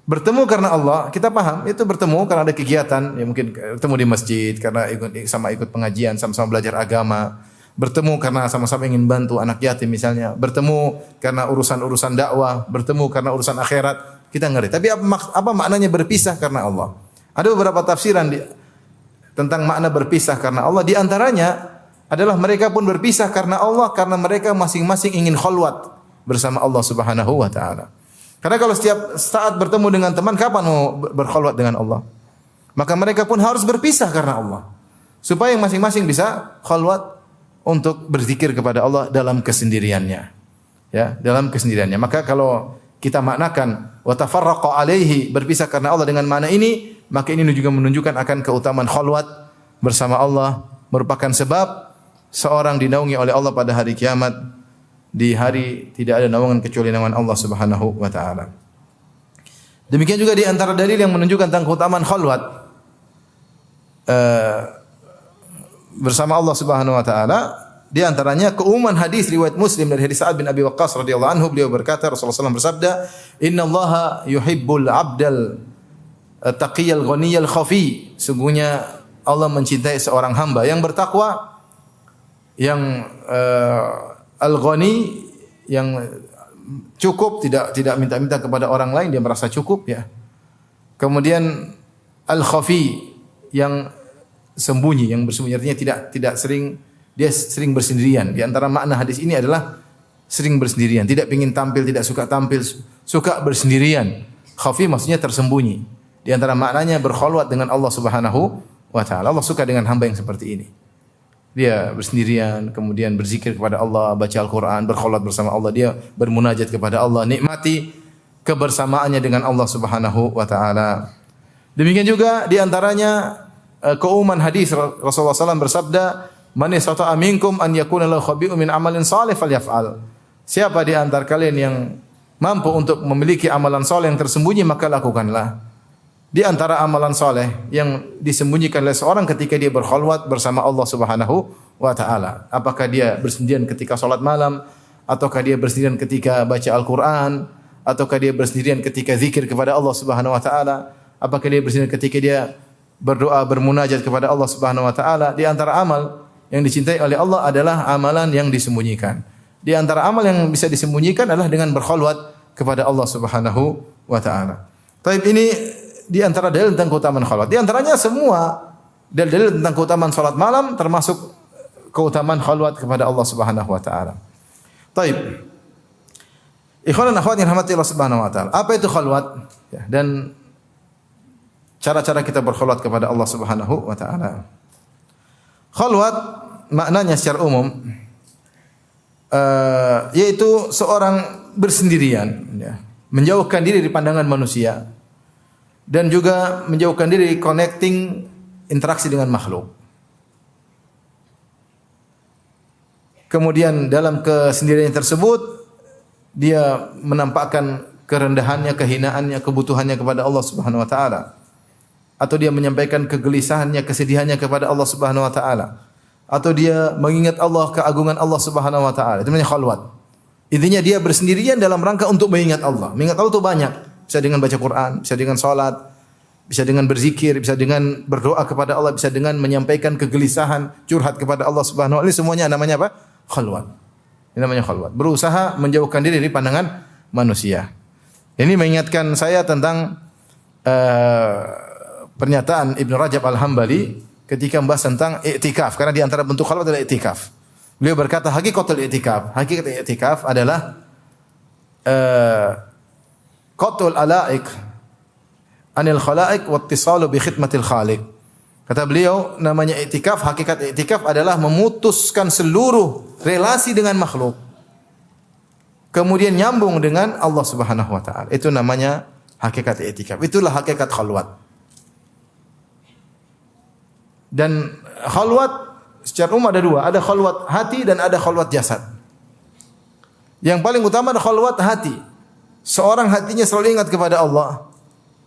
Bertemu karena Allah, kita paham itu bertemu karena ada kegiatan, ya mungkin bertemu di masjid karena ikut pengajian, sama-sama belajar agama. Bertemu karena sama-sama ingin bantu anak yatim misalnya. Bertemu karena urusan-urusan dakwah, bertemu karena urusan akhirat. Kita ngerti. Tapi apa maknanya berpisah karena Allah? Ada beberapa tafsiran tentang makna berpisah karena Allah. Di antaranya adalah mereka pun berpisah karena Allah karena mereka masing-masing ingin khalwat bersama Allah Subhanahu wa taala. Karena kalau setiap saat bertemu dengan teman, kapan mau berkhalwat dengan Allah? Maka mereka pun harus berpisah karena Allah. Supaya masing-masing bisa khalwat untuk berzikir kepada Allah dalam kesendiriannya. Ya, dalam kesendiriannya. Maka kalau kita maknakan wa tafarraqa alaihi, berpisah karena Allah dengan makna ini, maka ini juga menunjukkan akan keutamaan khalwat bersama Allah, merupakan sebab seorang dinaungi oleh Allah pada hari kiamat. Di hari tidak ada naungan kecuali naungan Allah Subhanahu wa taala. Demikian juga di antara dalil yang menunjukkan tentang keutamaan khalwat bersama Allah Subhanahu wa taala, di antaranya keumuman hadis riwayat Muslim dari hadis Sa'ad bin Abi Waqqas radhiyallahu anhu, beliau berkata, Rasulullah SAW bersabda, "Innallaha yuhibbul 'abdal taqiyal ghaniyal khafi." Sungguhnya Allah mencintai seorang hamba yang bertakwa, yang al-ghani, yang cukup, tidak minta-minta kepada orang lain, dia merasa cukup ya. Kemudian al-khafi, yang sembunyi, yang bersembunyi, artinya tidak sering, dia sering bersendirian. Di antara makna hadis ini adalah sering bersendirian, tidak ingin tampil, tidak suka tampil, suka bersendirian. Khafi maksudnya tersembunyi. Di antara maknanya berkhalwat dengan Allah Subhanahu wa taala. Allah suka dengan hamba yang seperti ini. Dia bersendirian, kemudian berzikir kepada Allah, baca Al-Quran, berkhalwat bersama Allah, dia bermunajat kepada Allah, nikmati kebersamaannya dengan Allah Subhanahu wa taala. Demikian juga di antaranya keumuman hadis Rasulullah SAW bersabda, "Man istata'a minkum an yakuna lahu khabi'un min amalin salih falyaf'al." Siapa di antara kalian yang mampu untuk memiliki amalan saleh yang tersembunyi, maka lakukanlah. Di antara amalan soleh yang disembunyikan oleh seorang ketika dia berkhalwat bersama Allah Subhanahu wa taala. Apakah dia bersendirian ketika salat malam, ataukah dia bersendirian ketika baca Al-Qur'an, ataukah dia bersendirian ketika zikir kepada Allah Subhanahu wa taala, apakah dia bersendirian ketika dia berdoa bermunajat kepada Allah Subhanahu wa taala. Di antara amal yang dicintai oleh Allah adalah amalan yang disembunyikan. Di antara amal yang bisa disembunyikan adalah dengan berkhalwat kepada Allah Subhanahu wa taala. Taib, ini di antara dalil tentang keutamaan khalwat. Di antaranya semua dalil tentang keutamaan salat malam, termasuk keutamaan khalwat kepada Allah Subhanahu wa taala. Taib. Ikhwan dan akhwat yang dirahmati Allah Subhanahu wa taala. Apa itu khalwat? Ya, dan cara-cara kita berkhalwat kepada Allah Subhanahu wa taala. Khalwat maknanya secara umum yaitu seorang bersendirian, ya, menjauhkan diri dari pandangan manusia, dan juga menjauhkan diri dari connecting interaksi dengan makhluk. Kemudian dalam kesendirian tersebut dia menampakkan kerendahannya, kehinaannya, kebutuhannya kepada Allah Subhanahu wa taala. Atau dia menyampaikan kegelisahannya, kesedihannya kepada Allah Subhanahu wa taala. Atau dia mengingat Allah, keagungan Allah Subhanahu wa taala. Itu namanya khalwat. Intinya dia bersendirian dalam rangka untuk mengingat Allah. Mengingat Allah itu banyak. Bisa dengan baca Quran, bisa dengan salat, bisa dengan berzikir, bisa dengan berdoa kepada Allah, bisa dengan menyampaikan kegelisahan, curhat kepada Allah Subhanahu wa taala. Ini semuanya namanya apa? Khalwat. Ini namanya khalwat. Berusaha menjauhkan diri dari pandangan manusia. Ini mengingatkan saya tentang pernyataan Ibnu Rajab Al-Hambali ketika membahas tentang i'tikaf, karena di antara bentuk khalwat adalah i'tikaf. Beliau berkata, hakikat i'tikaf adalah qatul alaik anil khalaik wa ittisalu bi khidmatil khaliq. Kata beliau, namanya i'tikaf, hakikat i'tikaf adalah memutuskan seluruh relasi dengan makhluk, kemudian nyambung dengan Allah Subhanahu wa taala. Itu namanya hakikat i'tikaf. Itulah hakikat khalwat. Dan khalwat secara umum ada dua, ada khalwat hati dan ada khalwat jasad. Yang paling utama adalah khalwat hati. Seorang hatinya selalu ingat kepada Allah.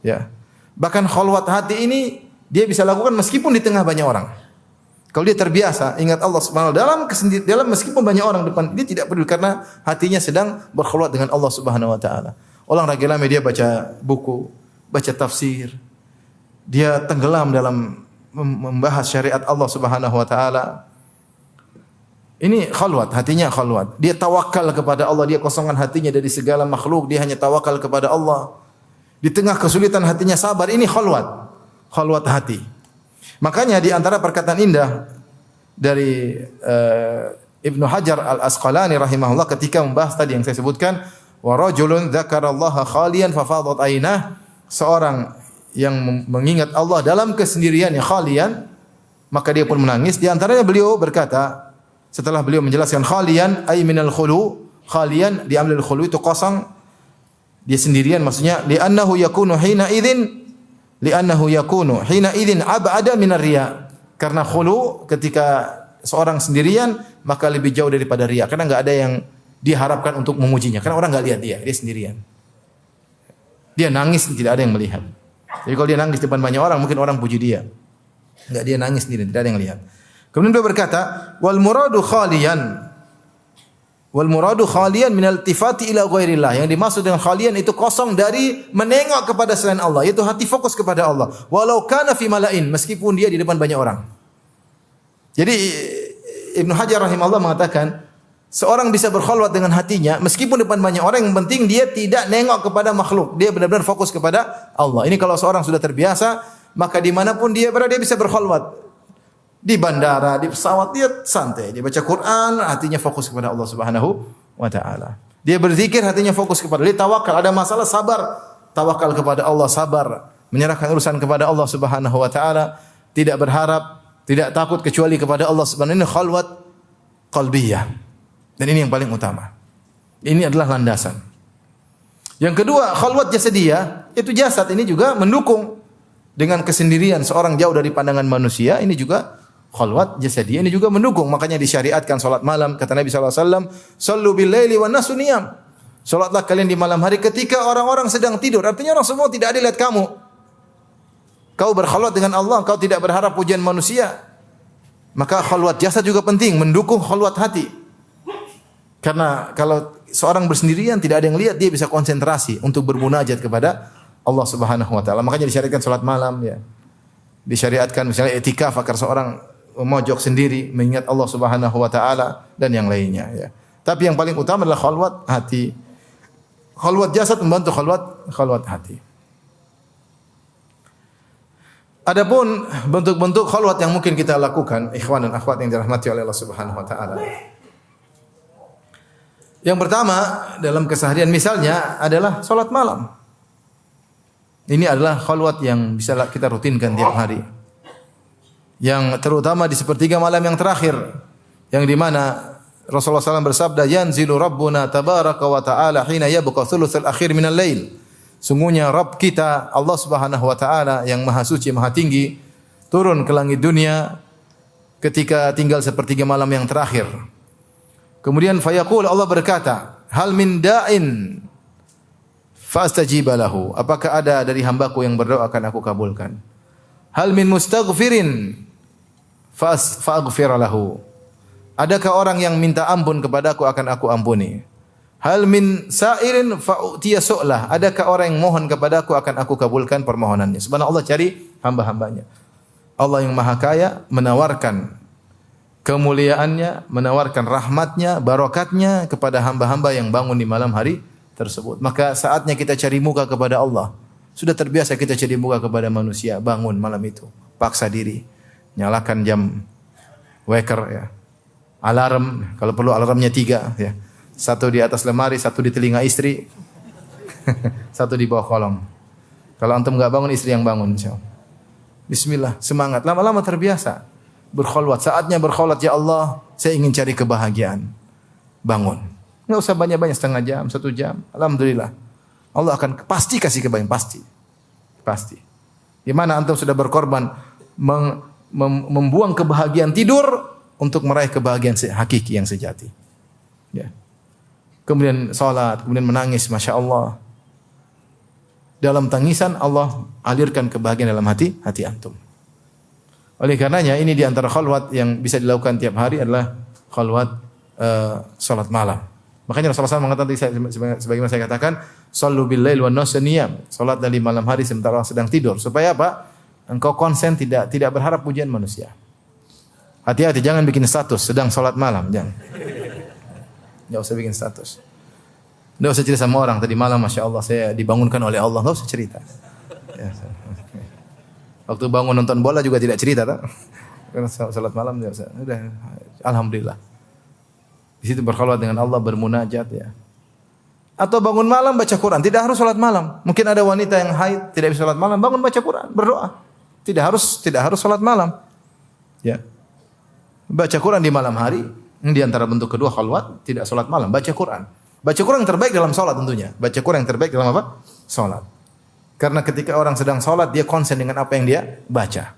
Ya. Bahkan khalwat hati ini dia bisa lakukan meskipun di tengah banyak orang. Kalau dia terbiasa ingat Allah Subhanahu wa taala dalam meskipun banyak orang depan, dia tidak peduli karena hatinya sedang berkhalwat dengan Allah Subhanahu wa taala. Orang rame dia baca buku, baca tafsir. Dia tenggelam dalam membahas syariat Allah Subhanahu wa taala. Ini khalwat, hatinya khalwat. Dia tawakal kepada Allah, dia kosongkan hatinya dari segala makhluk, dia hanya tawakal kepada Allah. Di tengah kesulitan hatinya sabar, ini khalwat. Khalwat hati. Makanya di antara perkataan indah dari Ibnu Hajar Al-Asqalani rahimahullah ketika membahas tadi yang saya sebutkan, wa rajulun dzakarallaha khalian fa fadat ainah, seorang yang mengingat Allah dalam kesendiriannya khalian, maka dia pun menangis. Di antaranya beliau berkata, setelah beliau menjelaskan khalian ay minal khulu, khalian diambil dari khulu itu kosong, dia sendirian, maksudnya li'annahu yakunu hina idzin ab'ada minar riya. Karena khulu ketika seorang sendirian maka lebih jauh daripada riya, karena enggak ada yang diharapkan untuk memujinya, karena orang enggak lihat dia sendirian. Dia nangis tidak ada yang melihat. Jadi kalau dia nangis depan banyak orang, mungkin orang puji dia. Enggak, dia nangis sendiri, tidak ada yang lihat. Kemudian beliau berkata, wal muradu khaliyan min iltifati ila ghairillah. Yang dimaksud dengan khaliyan itu kosong dari menengok kepada selain Allah, yaitu hati fokus kepada Allah. Walau kana fi mala'in, meskipun dia di depan banyak orang. Jadi Ibnu Hajar rahimahullah mengatakan, seorang bisa berkhalwat dengan hatinya meskipun depan banyak orang, yang penting dia tidak nengok kepada makhluk. Dia benar-benar fokus kepada Allah. Ini kalau seorang sudah terbiasa, maka dimanapun dia berada dia bisa berkhalwat. Di bandara, di pesawat dia santai, dia baca Quran, hatinya fokus kepada Allah Subhanahu wa taala. Dia berzikir, hatinya fokus kepada dia, tawakal, ada masalah sabar, tawakal kepada Allah, sabar, menyerahkan urusan kepada Allah Subhanahu wa taala, tidak berharap, tidak takut kecuali kepada Allah Subhanahu. Ini khalwat qalbiyah. Dan ini yang paling utama. Ini adalah landasan. Yang kedua, khalwat jasadiyah, itu jasad ini juga mendukung dengan kesendirian seorang jauh dari pandangan manusia, ini juga khalwat jasadiyah, ini juga mendukung. Makanya disyariatkan salat malam. Kata Nabi sallallahu alaihi wasallam, "Shallu bil laili wan nasu niyam." Salatlah kalian di malam hari ketika orang-orang sedang tidur. Artinya orang semua tidak ada lihat kamu. Kau berkhalwat dengan Allah, kau tidak berharap pujian manusia. Maka khalwat jasad juga penting, mendukung khalwat hati. Karena kalau seorang bersendirian tidak ada yang lihat, dia bisa konsentrasi untuk bermunajat kepada Allah Subhanahu wa taala. Makanya disyariatkan salat malam ya. Disyariatkan misalnya i'tikaf agar seorang memojok sendiri mengingat Allah Subhanahu wa taala dan yang lainnya ya. Tapi yang paling utama adalah khalwat hati. Khalwat jasad membantu khalwat hati. Adapun bentuk-bentuk khalwat yang mungkin kita lakukan, ikhwan dan akhwat yang dirahmati oleh Allah Subhanahu wa taala. Yang pertama dalam keseharian misalnya adalah salat malam. Ini adalah khalwat yang bisa kita rutinkan tiap hari. Yang terutama di sepertiga malam yang terakhir, yang di mana Rasulullah SAW bersabda, "Yanzilu Rabbuna tabaraka wa ta'ala hina yabqa thulutsal akhir minal lail." Sungguhnya Rabb kita Allah Subhanahu wa taala yang maha suci, maha tinggi, turun ke langit dunia ketika tinggal sepertiga malam yang terakhir. Kemudian fayaqul, Allah berkata, "Hal min da'in fastajiba lahu." Apakah ada dari hambaku yang berdoa akan aku kabulkan? Hal min mustaghfirin faghfir lahu. Adakah orang yang minta ampun kepadaku akan aku ampuni? Hal min sa'irin fa'utiya su'lah. Adakah orang yang mohon kepadaku akan aku kabulkan permohonannya? Subhanallah, cari hamba-hambanya. Allah yang maha kaya menawarkan kemuliaannya, menawarkan rahmatnya, barokatnya kepada hamba-hamba yang bangun di malam hari tersebut. Maka saatnya kita cari muka kepada Allah. Sudah terbiasa kita cari muka kepada manusia, bangun malam itu, paksa diri, nyalakan jam waker ya, alarm, kalau perlu alarmnya 3 ya, 1 di atas lemari, 1 di telinga istri, 1 di bawah kolong. Kalau antum enggak bangun, istri yang bangun insyaallah. Bismillah, semangat, lama-lama terbiasa berkholwat. Saatnya berkholwat, ya Allah, saya ingin cari kebahagiaan. Bangun. Enggak usah banyak-banyak, setengah jam, 1 jam. Alhamdulillah. Allah akan pasti kasih kebahagiaan, pasti. Pasti. Di mana antum sudah berkorban membuang kebahagiaan tidur untuk meraih kebahagiaan hakiki yang sejati. Ya. Kemudian salat, kemudian menangis, Masya Allah. Dalam tangisan Allah alirkan kebahagiaan dalam hati antum. Oleh karenanya ini di antara khalwat yang bisa dilakukan tiap hari adalah khalwat salat malam. Makanya Rasulullah SAW mengatakan, sebagaimana saya katakan, "Shallu bil lail wan nasu niyam." Salat dari malam hari sementara orang sedang tidur. Supaya apa? Engkau konsen, tidak berharap pujian manusia. Hati-hati, jangan bikin status sedang salat malam, jangan. Enggak usah bikin status. Enggak usah cerita sama orang, tadi malam Masya Allah saya dibangunkan oleh Allah, enggak usah cerita. Ya, waktu bangun nonton bola juga tidak cerita, tak? Karena salat malam enggak usah. Udah, alhamdulillah. Di situ berkhalwat dengan Allah, bermunajat ya. Atau bangun malam baca Quran, tidak harus salat malam. Mungkin ada wanita yang haid tidak bisa salat malam, bangun baca Quran, berdoa. Tidak harus salat malam. Ya. Baca Quran di malam hari, ini di antara bentuk kedua khalwat, tidak salat malam, baca Quran. Baca Quran yang terbaik dalam salat tentunya. Baca Quran yang terbaik dalam apa? Salat. Karena ketika orang sedang salat, dia konsen dengan apa yang dia baca.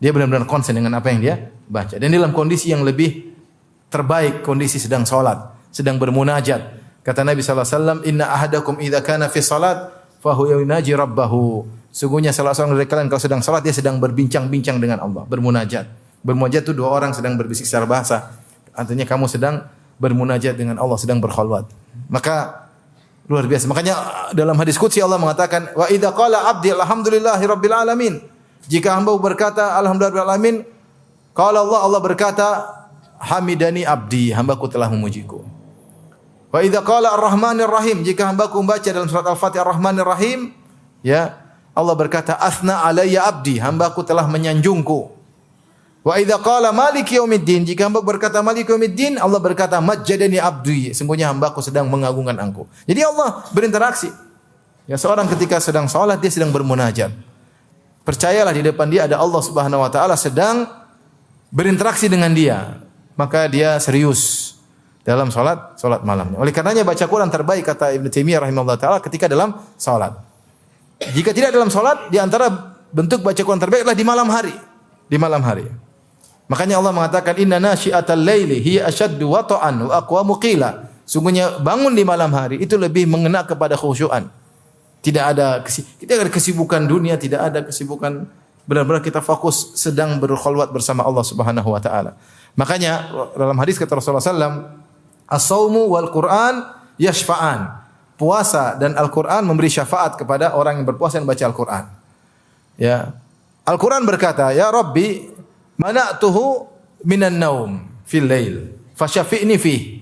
Dia benar-benar konsen dengan apa yang dia baca. Dan dalam kondisi yang lebih terbaik, kondisi sedang salat, sedang bermunajat. Kata Nabi sallallahu alaihi wasallam, "Inna ahadakum idza kana fi salat fa huwa yunaji rabbahu. Sungguhnya salah seorang dari kalian kalau sedang salat dia sedang berbincang-bincang dengan Allah, bermunajat. Bermunajat itu dua orang sedang berbisik secara bahasa. Artinya kamu sedang bermunajat dengan Allah, sedang berkhalwat. Maka luar biasa. Makanya dalam hadis qudsi Allah mengatakan, "Wa idza qala 'abdi alhamdulillahi rabbil alamin." Jika hamba berkata alhamdulillah rabbil alamin, qala Allah berkata, "Hamidani abdi," hambaku telah memujiku. Wa idza qala ar-rahmanir rahim, jika hambaku membaca dalam surat Al-Fatihah ar-rahmanir rahim, ya, Allah berkata, "Asna alayya abdi," hambaku telah menyanjungku. Wa idza qala maliki yaumiddin, jika hamba berkata maliki yaumiddin, Allah berkata, "Majjadani abdi," sungguhnya hambaku sedang mengagungkan aku. Jadi Allah berinteraksi. Ya, seorang ketika sedang salat dia sedang bermunajat. Percayalah di depan dia ada Allah Subhanahu wa taala sedang berinteraksi dengan dia. Maka dia serius dalam salat malamnya. Oleh karenanya baca Quran terbaik kata Ibnu Taimiyah rahimahullah taala ketika dalam salat. Jika tidak dalam salat, di antara bentuk baca Quran terbaik adalah di malam hari. Di malam hari. Makanya Allah mengatakan inna nasyi'atal laili hiya asyaddu wata'an wa aqwamu qila. Sungguhnya bangun di malam hari itu lebih mengena kepada khusyuan. Tidak ada kesibukan dunia, tidak ada kesibukan, benar-benar kita fokus sedang berkhalwat bersama Allah Subhanahu wa taala. Makanya dalam hadis kata Rasulullah sallallahu as-saumu wal Qur'an yashfa'an. Puasa dan Al-Qur'an memberi syafaat kepada orang yang berpuasa dan baca Al-Qur'an. Ya. Al-Qur'an berkata, "Ya Rabbi, mana'tuhu minan naum fil lail, fasyafi'ni fi."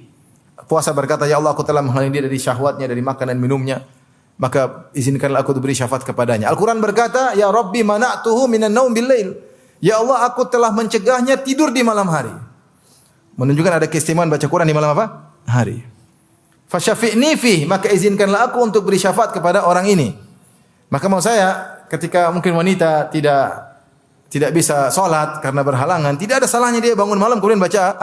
Puasa berkata, "Ya Allah, aku telah menghalangi dia dari syahwatnya, dari makan dan minumnya, maka izinkanlah aku diberi syafaat kepadanya." Al-Qur'an berkata, "Ya Rabbi, mana'tuhu minan naum bil lail." Ya Allah, aku telah mencegahnya tidur di malam hari. Menunjukkan ada keistimewaan baca Quran di malam apa? Hari. Fasyafi'ni fi, maka izinkanlah aku untuk beri syafaat kepada orang ini. Maka mau saya ketika mungkin wanita tidak bisa salat karena berhalangan, tidak ada salahnya dia bangun malam kemudian baca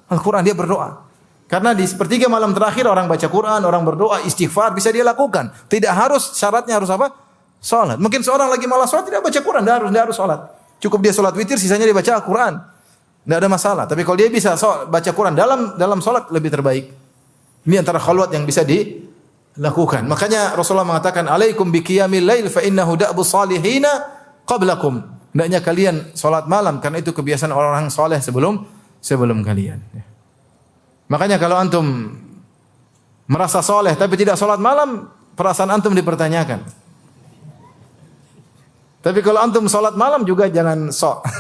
Al-Qur'an, dia berdoa. Karena di sepertiga malam terakhir orang baca Quran, orang berdoa, istighfar bisa dia lakukan. Tidak harus syaratnya harus apa? Salat. Mungkin seorang lagi malas salat tidak baca Quran, tidak harus salat. Cukup dia salat witir, sisanya dia baca Al-Qur'an. Tidak ada masalah. Tapi kalau dia bisa baca Quran dalam salat lebih terbaik. Ini antara khalwat yang bisa dilakukan. Makanya Rasulullah mengatakan, "Alaikum biqiyamil lail fa innahu da'bus salihina qablakum." Hendaknya kalian salat malam karena itu kebiasaan orang-orang saleh sebelum kalian. Makanya kalau antum merasa saleh tapi tidak salat malam, perasaan antum dipertanyakan. Tapi kalau antum salat malam juga jangan sok.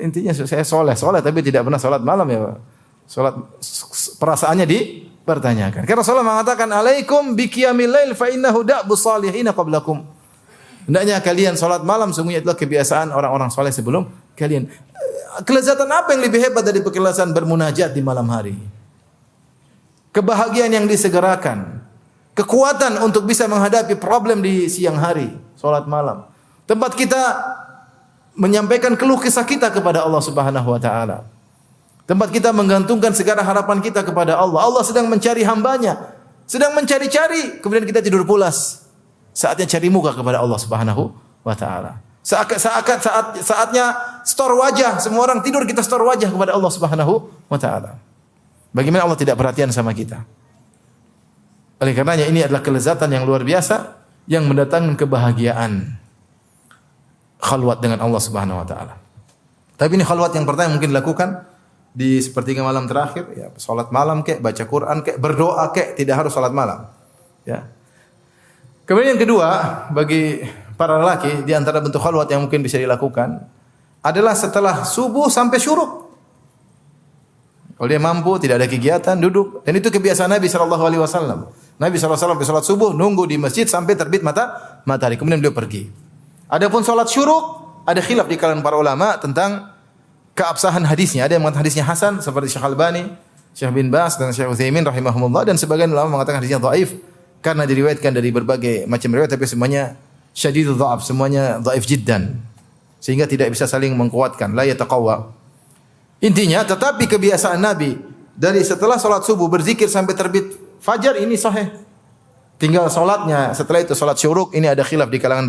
Intinya saya soleh tapi tidak pernah salat malam ya Pak. Salat perasaannya dipertanyakan. Karena Rasulullah mengatakan, "Alaikum biqiyamil lail fa innahu da'bus salihin qablakum." Hendaknya kalian salat malam, sungguhnya itulah kebiasaan orang-orang saleh sebelum kalian. Kelezatan apa yang lebih hebat dari kelezatan bermunajat di malam hari? Kebahagiaan yang disegerakan, kekuatan untuk bisa menghadapi problem di siang hari, salat malam. Tempat kita menyampaikan keluh kesah kita kepada Allah Subhanahu wa taala. Tempat kita menggantungkan segala harapan kita kepada Allah. Allah sedang mencari hambanya, sedang mencari-cari, kemudian kita tidur pulas. Saatnya cari muka kepada Allah Subhanahu wa taala. Saatnya store wajah, semua orang tidur kita store wajah kepada Allah Subhanahu wa taala. Bagaimana Allah tidak perhatian sama kita? Oleh karenanya ini adalah kelezatan yang luar biasa yang mendatangkan kebahagiaan. Khalwat dengan Allah Subhanahu wa taala. Tapi ini khalwat yang pertama mungkin dilakukan di sepertiga malam terakhir, ya, salat malam kek, baca Quran kek, berdoa kek, tidak harus salat malam. Ya. Kemudian yang kedua, bagi para lelaki di antara bentuk khalwat yang mungkin bisa dilakukan adalah setelah subuh sampai syuruk. Kalau dia mampu, tidak ada kegiatan, duduk. Dan itu kebiasaan Nabi sallallahu alaihi wasallam. Nabi sallallahu alaihi wasallam salat subuh nunggu di masjid sampai terbit matahari, kemudian beliau pergi. Adapun salat syuruk, ada khilaf di kalangan para ulama tentang keabsahan hadisnya. Ada yang mengatakan hadisnya hasan seperti Syekh Albani, Syekh bin Baz dan Syekh Utsaimin rahimahumullah, dan sebagian ulama mengatakan hadisnya dhaif karena diriwayatkan dari berbagai macam riwayat tapi semuanya syadidul dha'af, semuanya dhaif jiddan. Sehingga tidak bisa saling menguatkan, la yataqawwa. Intinya tetapi kebiasaan Nabi dari setelah salat subuh berzikir sampai terbit fajar ini sahih. Tinggal salatnya setelah itu salat syuruk, ini ada khilaf di kalangan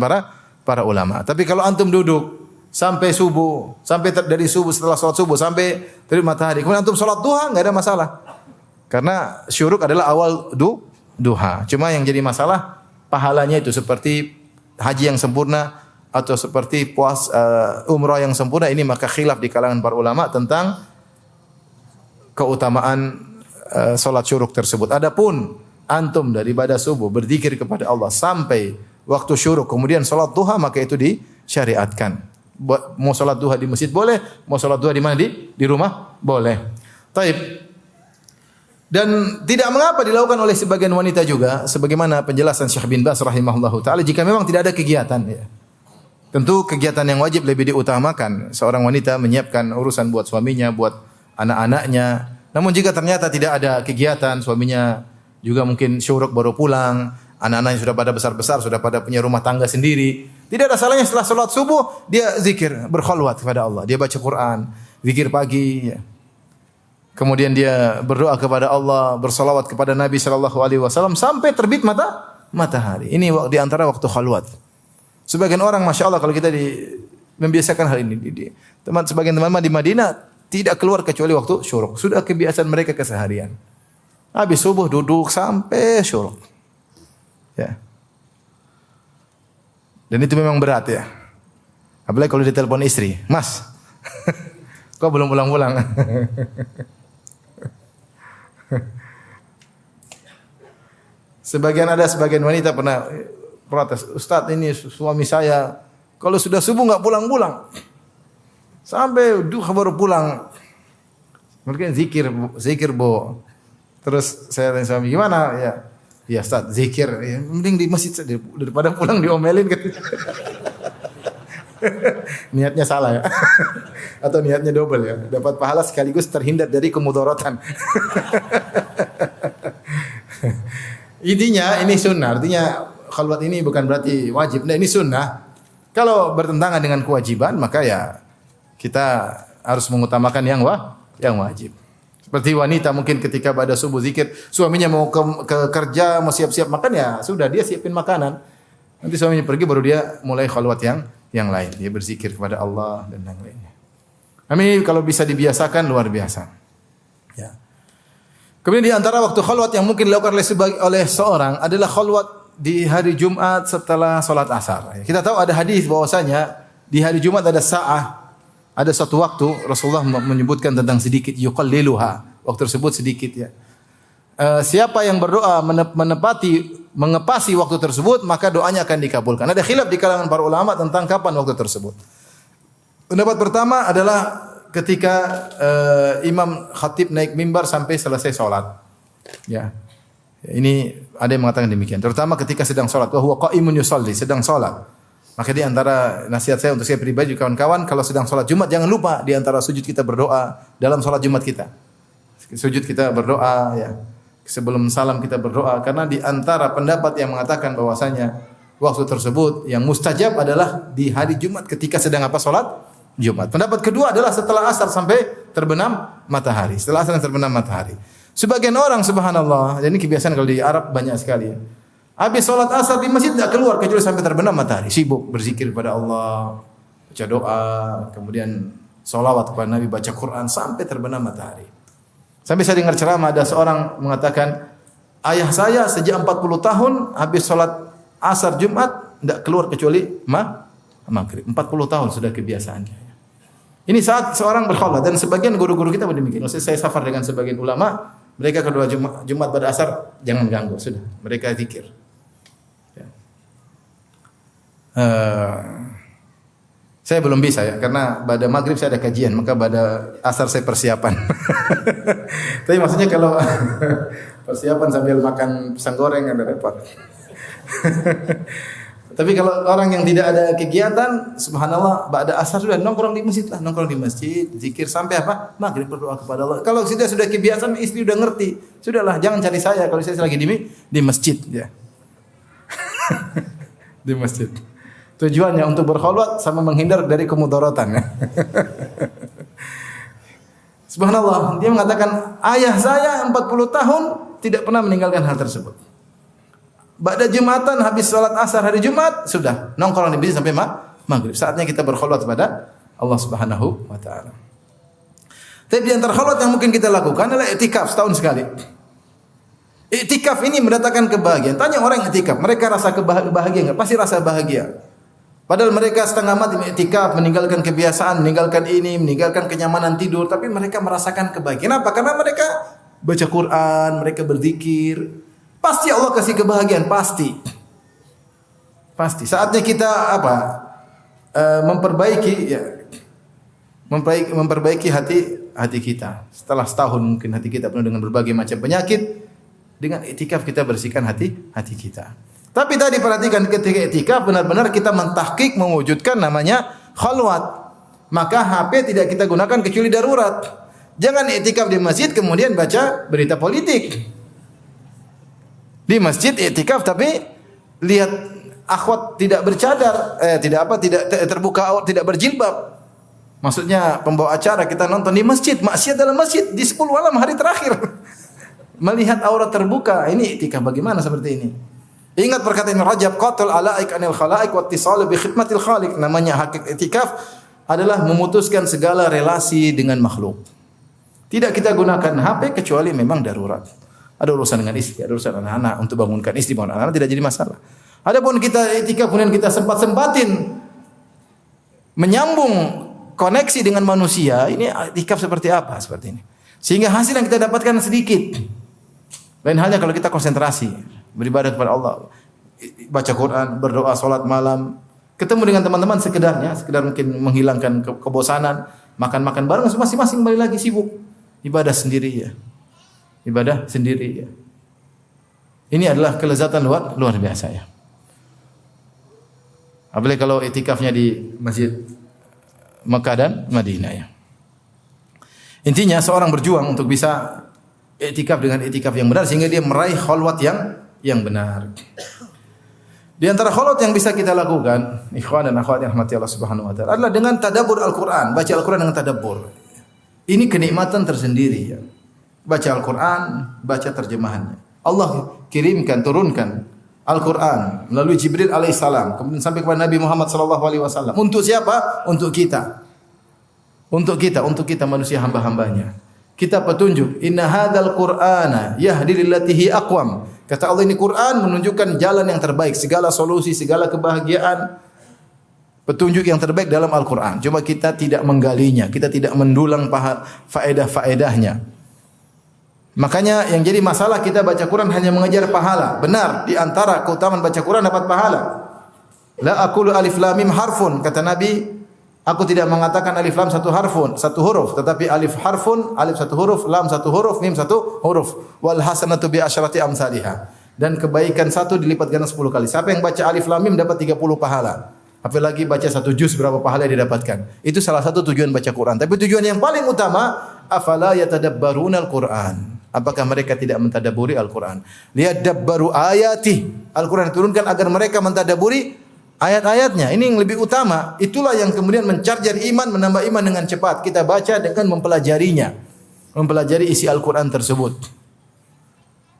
para ulama. Tapi kalau antum duduk sampai subuh, dari subuh setelah salat subuh sampai terbit matahari, kemudian antum salat duha, enggak ada masalah. Karena syuruk adalah awal duha. Cuma yang jadi masalah pahalanya itu seperti haji yang sempurna atau seperti umrah yang sempurna, ini maka khilaf di kalangan para ulama tentang keutamaan salat syuruk tersebut. Adapun antum dari ibadah subuh berzikir kepada Allah sampai waktu syuruk kemudian salat duha, maka itu disyariatkan. Mau salat duha di masjid boleh, mau salat duha di mana, di rumah boleh. Taib. Dan tidak mengapa dilakukan oleh sebagian wanita juga, sebagaimana penjelasan Syekh bin Baz rahimahullahu taala, jika memang tidak ada kegiatan ya. Tentu kegiatan yang wajib lebih diutamakan. Seorang wanita menyiapkan urusan buat suaminya, buat anak-anaknya. Namun jika ternyata tidak ada kegiatan, suaminya juga mungkin syuruk baru pulang, anak-anaknya sudah pada besar-besar, sudah pada punya rumah tangga sendiri, tidak ada salahnya setelah salat subuh dia zikir, berkhalwat kepada Allah, dia baca Quran, zikir pagi ya. Kemudian dia berdoa kepada Allah, bersalawat kepada Nabi sallallahu alaihi wasallam sampai terbit matahari. Ini di antara waktu khalwat. Sebagian orang Masya Allah kalau kita membiasakan hal ini. Sebagian teman-teman di Madinah tidak keluar kecuali waktu syuruk. Sudah kebiasaan mereka keseharian. Habis subuh duduk sampai syuruk. Ya. Dan itu memang berat ya. Apalagi kalau ditelepon istri, "Mas, kok belum pulang-pulang?" Sebagian wanita pernah protes, "Ustaz, ini suami saya kalau sudah subuh enggak pulang-pulang. Sampai duha baru pulang." Mungkin zikir, Bu. Terus saya tanya suami, "Gimana?" Ya Ustaz, zikir. Ya, mending di masjid saja daripada pulang diomelin gitu. Niatnya salah ya. Atau niatnya double ya. Dapat pahala sekaligus terhindar dari kemudaratan. Intinya ini sunnah. Artinya khalwat ini bukan berarti wajib. Nah, ini sunnah. Kalau bertentangan dengan kewajiban, maka ya kita harus mengutamakan yang wajib. Seperti wanita mungkin ketika pada subuh zikir, suaminya mau ke kerja, mau siap-siap makan, ya sudah dia siapin makanan. Nanti suaminya pergi baru dia mulai khalwat yang lain. Dia berzikir kepada Allah dan yang lainnya. Amin. Kalau bisa dibiasakan luar biasa. Ya. Kemudian di antara waktu khalwat yang mungkin dilakukan oleh seorang adalah khalwat di hari Jumat setelah salat asar. Kita tahu ada hadis bahwasanya di hari Jumat ada ada satu waktu Rasulullah menyebutkan tentang sedikit yuqalliluha. Waktu tersebut sedikit ya. Siapa yang berdoa mengepasi waktu tersebut, maka doanya akan dikabulkan. Ada khilaf di kalangan para ulama tentang kapan waktu tersebut. Pendapat pertama adalah ketika imam khatib naik mimbar sampai selesai salat. Ya. Ini ada yang mengatakan demikian. Terutama ketika sedang salat, wa huwa qa'imun yusalli, sedang salat. Maka di antara nasihat saya untuk saya pribadi kawan-kawan, kalau sedang salat Jumat jangan lupa di antara sujud kita berdoa dalam salat Jumat kita. Sujud kita berdoa ya. Sebelum salam kita berdoa, karena di antara pendapat yang mengatakan bahwasanya waktu tersebut yang mustajab adalah di hari Jumat ketika sedang salat Jumat. Pendapat kedua adalah setelah asar sampai terbenam matahari. Setelah asar terbenam matahari. Sebagian orang subhanallah, dan ini kebiasaan kalau di Arab banyak sekali. Habis salat asar di masjid tidak keluar kecuali sampai terbenam matahari. Sibuk berzikir kepada Allah, baca doa, kemudian salawat kepada Nabi, baca Quran sampai terbenam matahari. Sampai saya dengar ceramah ada seorang mengatakan, "Ayah saya sejak 40 tahun habis salat asar Jumat tidak keluar kecuali maghrib. 40 tahun sudah kebiasaannya." Ini saat seorang berkhalwat, dan sebagian guru-guru kita demikian. Maksudnya saya safar dengan sebagian ulama, mereka kedua Jumat pada asar jangan ganggu, sudah. Mereka zikir. Ya. Saya belum bisa ya, karena pada maghrib saya ada kajian, maka pada asar saya persiapan. Tapi maksudnya kalau persiapan sambil makan pisang goreng ada repot. Tapi kalau orang yang tidak ada kegiatan, subhanallah, pada asar sudah nongkrong di masjid lah, zikir sampai maghrib berdoa kepada Allah. Kalau sudah kebiasaan, istri sudah ngerti, sudahlah jangan cari saya kalau saya lagi di masjid ya. Di masjid. Tujuannya untuk berkhalwat sama menghindar dari kemudaratan. Subhanallah, dia mengatakan ayah saya 40 tahun tidak pernah meninggalkan hal tersebut. Ba'da Jumatan habis salat asar hari Jumat sudah nongkrong di masjid sampai maghrib. Saatnya kita berkhalwat kepada Allah Subhanahu wa taala. Tapi di antara khalwat yang mungkin kita lakukan adalah i'tikaf setahun sekali. Iktikaf ini mendatangkan kebahagiaan. Tanya orang iktikaf, mereka rasa bahagia enggak? Pasti rasa bahagia. Padahal mereka setengah mati iktikaf, meninggalkan kebiasaan, meninggalkan ini, meninggalkan kenyamanan tidur, tapi mereka merasakan kebahagiaan. Kenapa? Karena mereka baca Quran, mereka berzikir. Pasti Allah kasih kebahagiaan, pasti. Pasti. Saatnya kita apa? Memperbaiki ya. Memperbaiki hati kita. Setelah setahun mungkin hati kita penuh dengan berbagai macam penyakit, dengan iktikaf kita bersihkan hati kita. Tapi tadi perhatikan ketika iktikaf benar-benar kita mentahqiq mewujudkan namanya khalwat. Maka HP tidak kita gunakan kecuali darurat. Jangan iktikaf di masjid kemudian baca berita politik. Di masjid iktikaf tapi lihat akhwat tidak bercadar, tidak terbuka aurat, tidak berjilbab. Maksudnya pembawa acara kita nonton di masjid, maksiat dalam masjid di 10 malam hari terakhir. Melihat aurat terbuka, ini iktikaf bagaimana seperti ini? Ingat perkataan Rajab, qatul alaik anil khalaik wa ittisal bi khidmatil khaliq. Namanya hakikat iktikaf adalah memutuskan segala relasi dengan makhluk. Tidak kita gunakan HP kecuali memang darurat. Ada urusan dengan istri, ada urusan anak-anak, untuk bangunkan istri, bangun anak-anak tidak jadi masalah. Adapun kita iktikaf kemudian kita sempat-sempatin menyambung koneksi dengan manusia, ini iktikaf seperti apa? Seperti ini. Sehingga hasil yang kita dapatkan sedikit. Lain halnya kalau kita konsentrasi beribadah kepada Allah, baca Quran, berdoa, salat malam, ketemu dengan teman-teman sekedar mungkin menghilangkan kebosanan, makan-makan bareng, masing-masing kembali lagi sibuk ibadah sendiri ya. Ibadah sendiri ya. Ini adalah kelezatan luar biasa ya. Apalagi kalau iktikafnya di Masjid Mekah dan Madinah ya. Intinya seorang berjuang untuk bisa iktikaf dengan iktikaf yang benar sehingga dia meraih khalwat yang benar. Di antara khalwat yang bisa kita lakukan, ikhwan dan akhwat yang rahmati Allah Subhanahu wa taala, adalah dengan tadabbur Al-Qur'an, baca Al-Qur'an dengan tadabbur. Ini kenikmatan tersendiri ya. Baca Al-Qur'an, baca terjemahannya. Allah turunkan Al-Qur'an melalui Jibril alaihissalam kemudian sampai kepada Nabi Muhammad sallallahu alaihi wasallam. Untuk siapa? Untuk kita. Untuk kita manusia hamba-hambanya. Kita petunjuk. Inna hadzal Qur'ana yahdi lillati hi aqwam. Kata Allah, ini Quran menunjukkan jalan yang terbaik, segala solusi, segala kebahagiaan, petunjuk yang terbaik dalam Al-Qur'an. Cuma kita tidak menggalinya, kita tidak mendulang faedah-faedahnya. Makanya yang jadi masalah kita baca Quran hanya mengejar pahala. Benar, di antara keutamaan baca Quran dapat pahala. La aqulu alif lam mim harfun, kata Nabi, aku tidak mengatakan alif lam satu huruf, tetapi alif harfun, alif satu huruf, lam satu huruf, mim satu huruf. Wal hasanatu bi asyrati amsalihha. Dan kebaikan satu dilipat ganda 10 kali. Siapa yang baca alif lam mim dapat 30 pahala. Apalagi baca satu juz berapa pahala yang didapatkan. Itu salah satu tujuan baca Quran. Tapi tujuan yang paling utama, afala yatadabbaruna al-Quran. Apakah mereka tidak mentadabburi Al-Quran? Liyadabbaru ayati. Al-Quran diturunkan agar mereka mentadabburi ayat-ayatnya. Ini yang lebih utama. Itulah yang kemudian mencarjar iman, menambah iman dengan cepat. Kita baca dengan mempelajarinya. Mempelajari isi Al-Quran tersebut.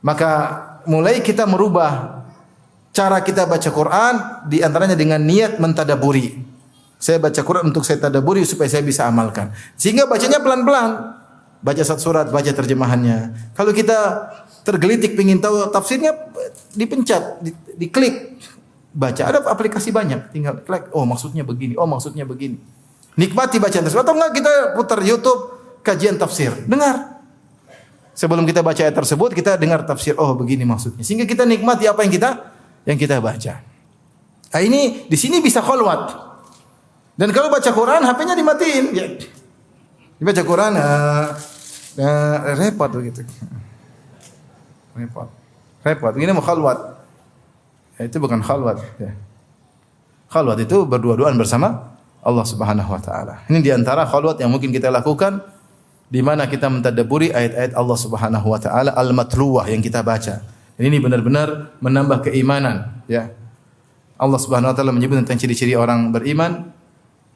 Maka mulai kita merubah cara kita baca Quran, di antaranya dengan niat mentadabburi. Saya baca Quran untuk saya tadabburi supaya saya bisa amalkan. Sehingga bacanya pelan-pelan. Baca satu surat, baca terjemahannya. Kalau kita tergelitik ingin tahu tafsirnya, dipencet, diklik. Baca, ada aplikasi banyak, tinggal klik, oh maksudnya begini, oh maksudnya begini. Nikmati bacaan tersebut. Atau enggak kita putar YouTube kajian tafsir, dengar. Sebelum kita baca ayat tersebut, kita dengar tafsir, oh begini maksudnya. Sehingga kita nikmati apa yang kita baca. Nah ini di sini bisa khalwat. Dan kalau baca Quran, HP-nya dimatiin. Ya. Dibaca Quran, repot begitu. Repot. Ini mau khalwat. Itu bukan khalwat. Ya. Khalwat itu berdua-duaan bersama Allah Subhanahu wa taala. Ini di antara khalwat yang mungkin kita lakukan di mana kita mentadabburi ayat-ayat Allah Subhanahu wa taala al-matluwah yang kita baca. Ini benar-benar menambah keimanan, ya. Allah Subhanahu wa taala menyebut tentang ciri-ciri orang beriman,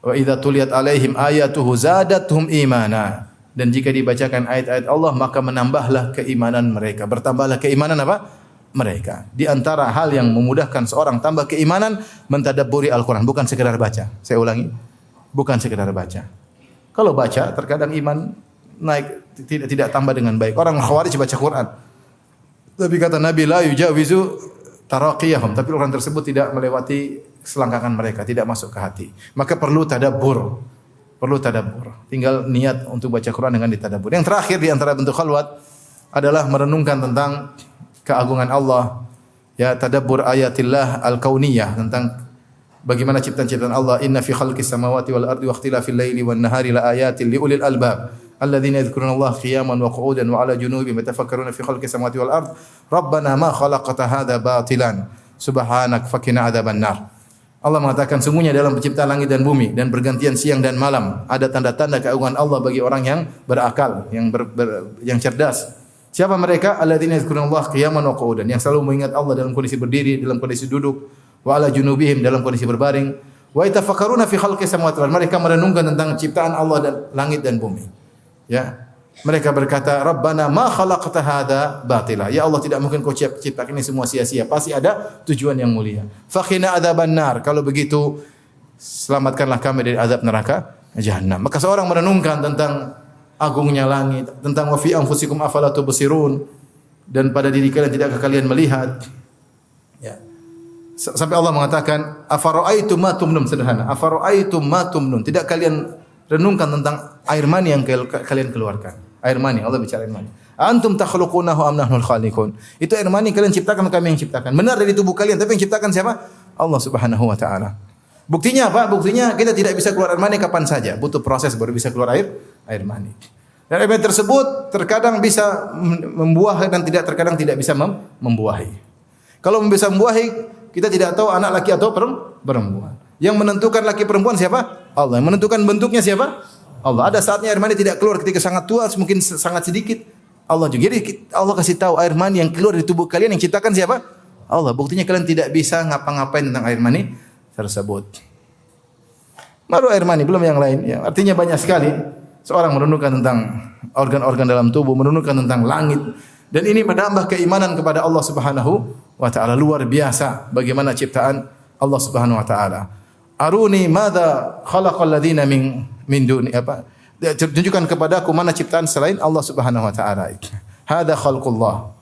wa idza tuliyat alaihim ayatuhu zadatuhum imana. Dan jika dibacakan ayat-ayat Allah maka menambahlah keimanan mereka. Bertambahlah keimanan apa? Mereka. Di antara hal yang memudahkan seorang tambah keimanan, mentadabburi Al-Quran, bukan sekedar baca. Saya ulangi, bukan sekedar baca. Kalau baca, terkadang iman naik, tidak tambah dengan baik. Orang Khawarij baca Quran, Tapi kata Nabi la yujawizu taraqiyahum, tapi orang tersebut tidak melewati selangkangan mereka, tidak masuk ke hati. Maka perlu tadabbur. Perlu tadabbur. Tinggal niat untuk baca Quran dengan ditadabbur. Yang terakhir di antara bentuk khalwat adalah merenungkan tentang keagungan Allah. Ya, tadabbur ayatillah al-kauniyah, tentang bagaimana ciptaan-ciptaan Allah. Inna fi khalqis samawati wal ardi wa ikhtilafil laili wan nahari la ayatin liulil albab. Alladzina yadhkuruna Allah qiyaman wa qu'udan wa 'ala junubihim yatafakkaruna fi khalqis samawati wal ard. Rabbana ma khalaqta hadza batilan. Subhanak faqina adzabannar. Allah mengatakan sungguhnya dalam penciptaan langit dan bumi dan bergantian siang dan malam ada tanda-tanda keagungan Allah bagi orang yang berakal, yang cerdas. Siapa mereka? Alladzina yadhkuruna Allah qiyaman wa qu'udan, yang selalu mengingat Allah dalam kondisi berdiri, dalam kondisi duduk, wa 'ala junubihim, dalam kondisi berbaring, wa yatafakkaruna fi khalqis samawati wal ard. Mereka merenungkan tentang ciptaan Allah dan langit dan bumi. Ya. Mereka berkata, Rabbana ma khalaqta hadza batila. Ya Allah, tidak mungkin kau ciptakan ini semua sia-sia. Pasti ada tujuan yang mulia. Faqina adzabannar. Kalau begitu, selamatkanlah kami dari azab neraka Jahannam. Maka seorang merenungkan tentang agungnya langit, tentang wa fi anfusikum afala tubsirun, dan pada diri kalian tidakkah kalian melihat? Ya. Sampai Allah mengatakan, afara'aitum ma tumnun, sederhana. Afara'aitum ma tumnun. Tidak kalian renungkan tentang air mani yang kalian keluarkan. Air mani, Allah bicara air mani. Antum takhluqunahu am nahnul khaliqun. Itu air mani kalian ciptakan, kami yang ciptakan. Benar dari tubuh kalian, tapi yang ciptakan siapa? Allah Subhanahu wa taala. Buktinya apa? Buktinya kita tidak bisa keluar air mani kapan saja. Butuh proses baru bisa keluar air mani. Dan air mani tersebut terkadang bisa membuah dan terkadang tidak bisa membuahi. Kalau bisa membuahi, kita tidak tahu anak laki atau perempuan. Yang menentukan laki perempuan siapa? Allah. Yang menentukan bentuknya siapa? Allah. Ada saatnya air mani tidak keluar ketika sangat tua, mungkin sangat sedikit. Allah juga. Jadi Allah kasih tahu air mani yang keluar dari tubuh kalian yang ciptakan siapa? Allah. Buktinya kalian tidak bisa ngapa-ngapain tentang air mani tersebut. Baru air mani, belum yang lain. Ya, artinya banyak sekali seorang merenungkan tentang organ-organ dalam tubuh, merenungkan tentang langit. Dan ini menambah keimanan kepada Allah Subhanahu wa taala. Luar biasa bagaimana ciptaan Allah Subhanahu wa taala. Aruni madza khalaqal ladzina min duni apa? Tunjukkan kepadaku mana ciptaan selain Allah Subhanahu wa taala. Hadza khalqullah.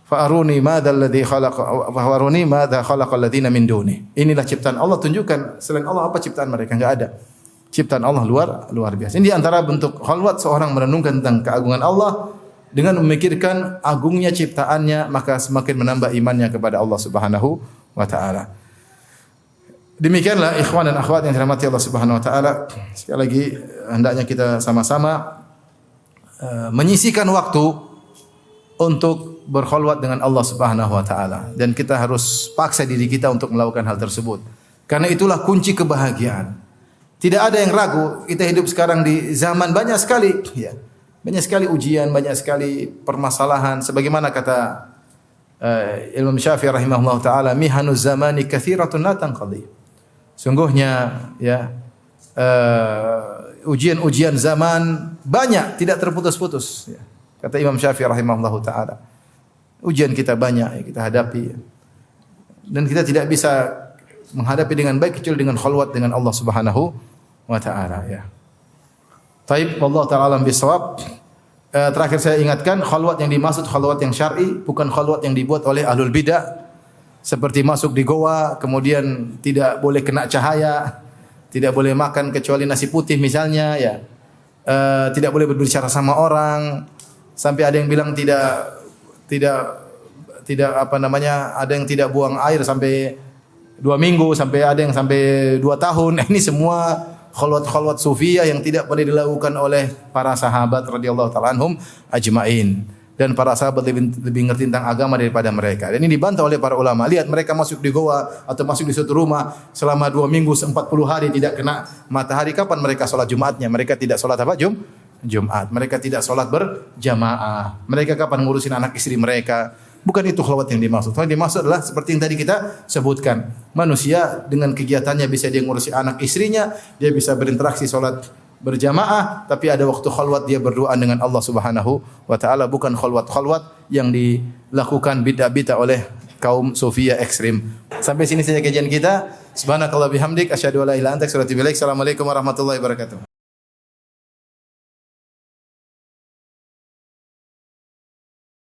Fa aruni madza alladzi khalaqa wa aruni madza khalaqal ladzina min duni. Inilah ciptaan Allah, tunjukkan selain Allah apa ciptaan mereka, enggak ada. Ciptaan Allah luar biasa. Ini di antara bentuk khalwat seorang merenungkan tentang keagungan Allah dengan memikirkan agungnya ciptaannya, maka semakin menambah imannya kepada Allah Subhanahu wa taala. Demikianlah ikhwan dan akhwat yang dirahmati Allah Subhanahu wa taala. Sekali lagi hendaknya kita sama-sama menyisihkan waktu untuk berkholwat dengan Allah Subhanahu wa taala, dan kita harus paksa diri kita untuk melakukan hal tersebut. Karena itulah kunci kebahagiaan. Tidak ada yang ragu, kita hidup sekarang di zaman banyak sekali ya. Banyak sekali ujian, banyak sekali permasalahan, sebagaimana kata Imam Syafi'i rahimahullah taala, mihanuz zamani katsiratun la tanqadi. Sungguhnya ya ujian-ujian zaman banyak, tidak terputus-putus ya. Kata Imam Syafi'i rahimahullah taala. Ujian kita banyak yang kita hadapi. Dan kita tidak bisa menghadapi dengan baik kecuali dengan khalwat dengan Allah Subhanahu wa taala ya. Taib, wallahu taala alam bisawab. Terakhir saya ingatkan, khalwat yang dimaksud khalwat yang syar'i, bukan khalwat yang dibuat oleh ahlul bidah. Seperti masuk di goa, kemudian tidak boleh kena cahaya, tidak boleh makan kecuali nasi putih misalnya, ya, tidak boleh berbicara sama orang, sampai ada yang bilang tidak apa namanya, ada yang tidak buang air sampai 2 minggu, sampai ada yang sampai 2 tahun. Ini semua khalwat-khalwat sufiyah yang tidak boleh dilakukan oleh para sahabat radhiyallahu ta'ala anhum ajmain. Dan para sahabat lebih ngerti tentang agama daripada mereka. Dan ini dibantah oleh para ulama. Lihat mereka masuk di goa atau masuk di suatu rumah selama 2 minggu, 40 hari tidak kena matahari. Kapan mereka sholat Jumatnya? Mereka tidak sholat apa? Jumat. Mereka tidak sholat berjamaah. Mereka kapan ngurusin anak istri mereka? Bukan itu khalwat yang dimaksud. Yang dimaksud adalah seperti yang tadi kita sebutkan. Manusia dengan kegiatannya bisa dia ngurusi anak istrinya, dia bisa berinteraksi sholat berjamaah, tapi ada waktu khalwat dia berdoa dengan Allah Subhanahu wa taala, bukan khalwat-khalwat yang dilakukan bid'ah-bid'ah oleh kaum sufiyah ekstrim. Sampai sini saja kajian kita. Subhanakallah bihamdik asyhadu an la ilaha illa anta astaghfiruka wa atubu ilaik. Assalamualaikum warahmatullahi wabarakatuh.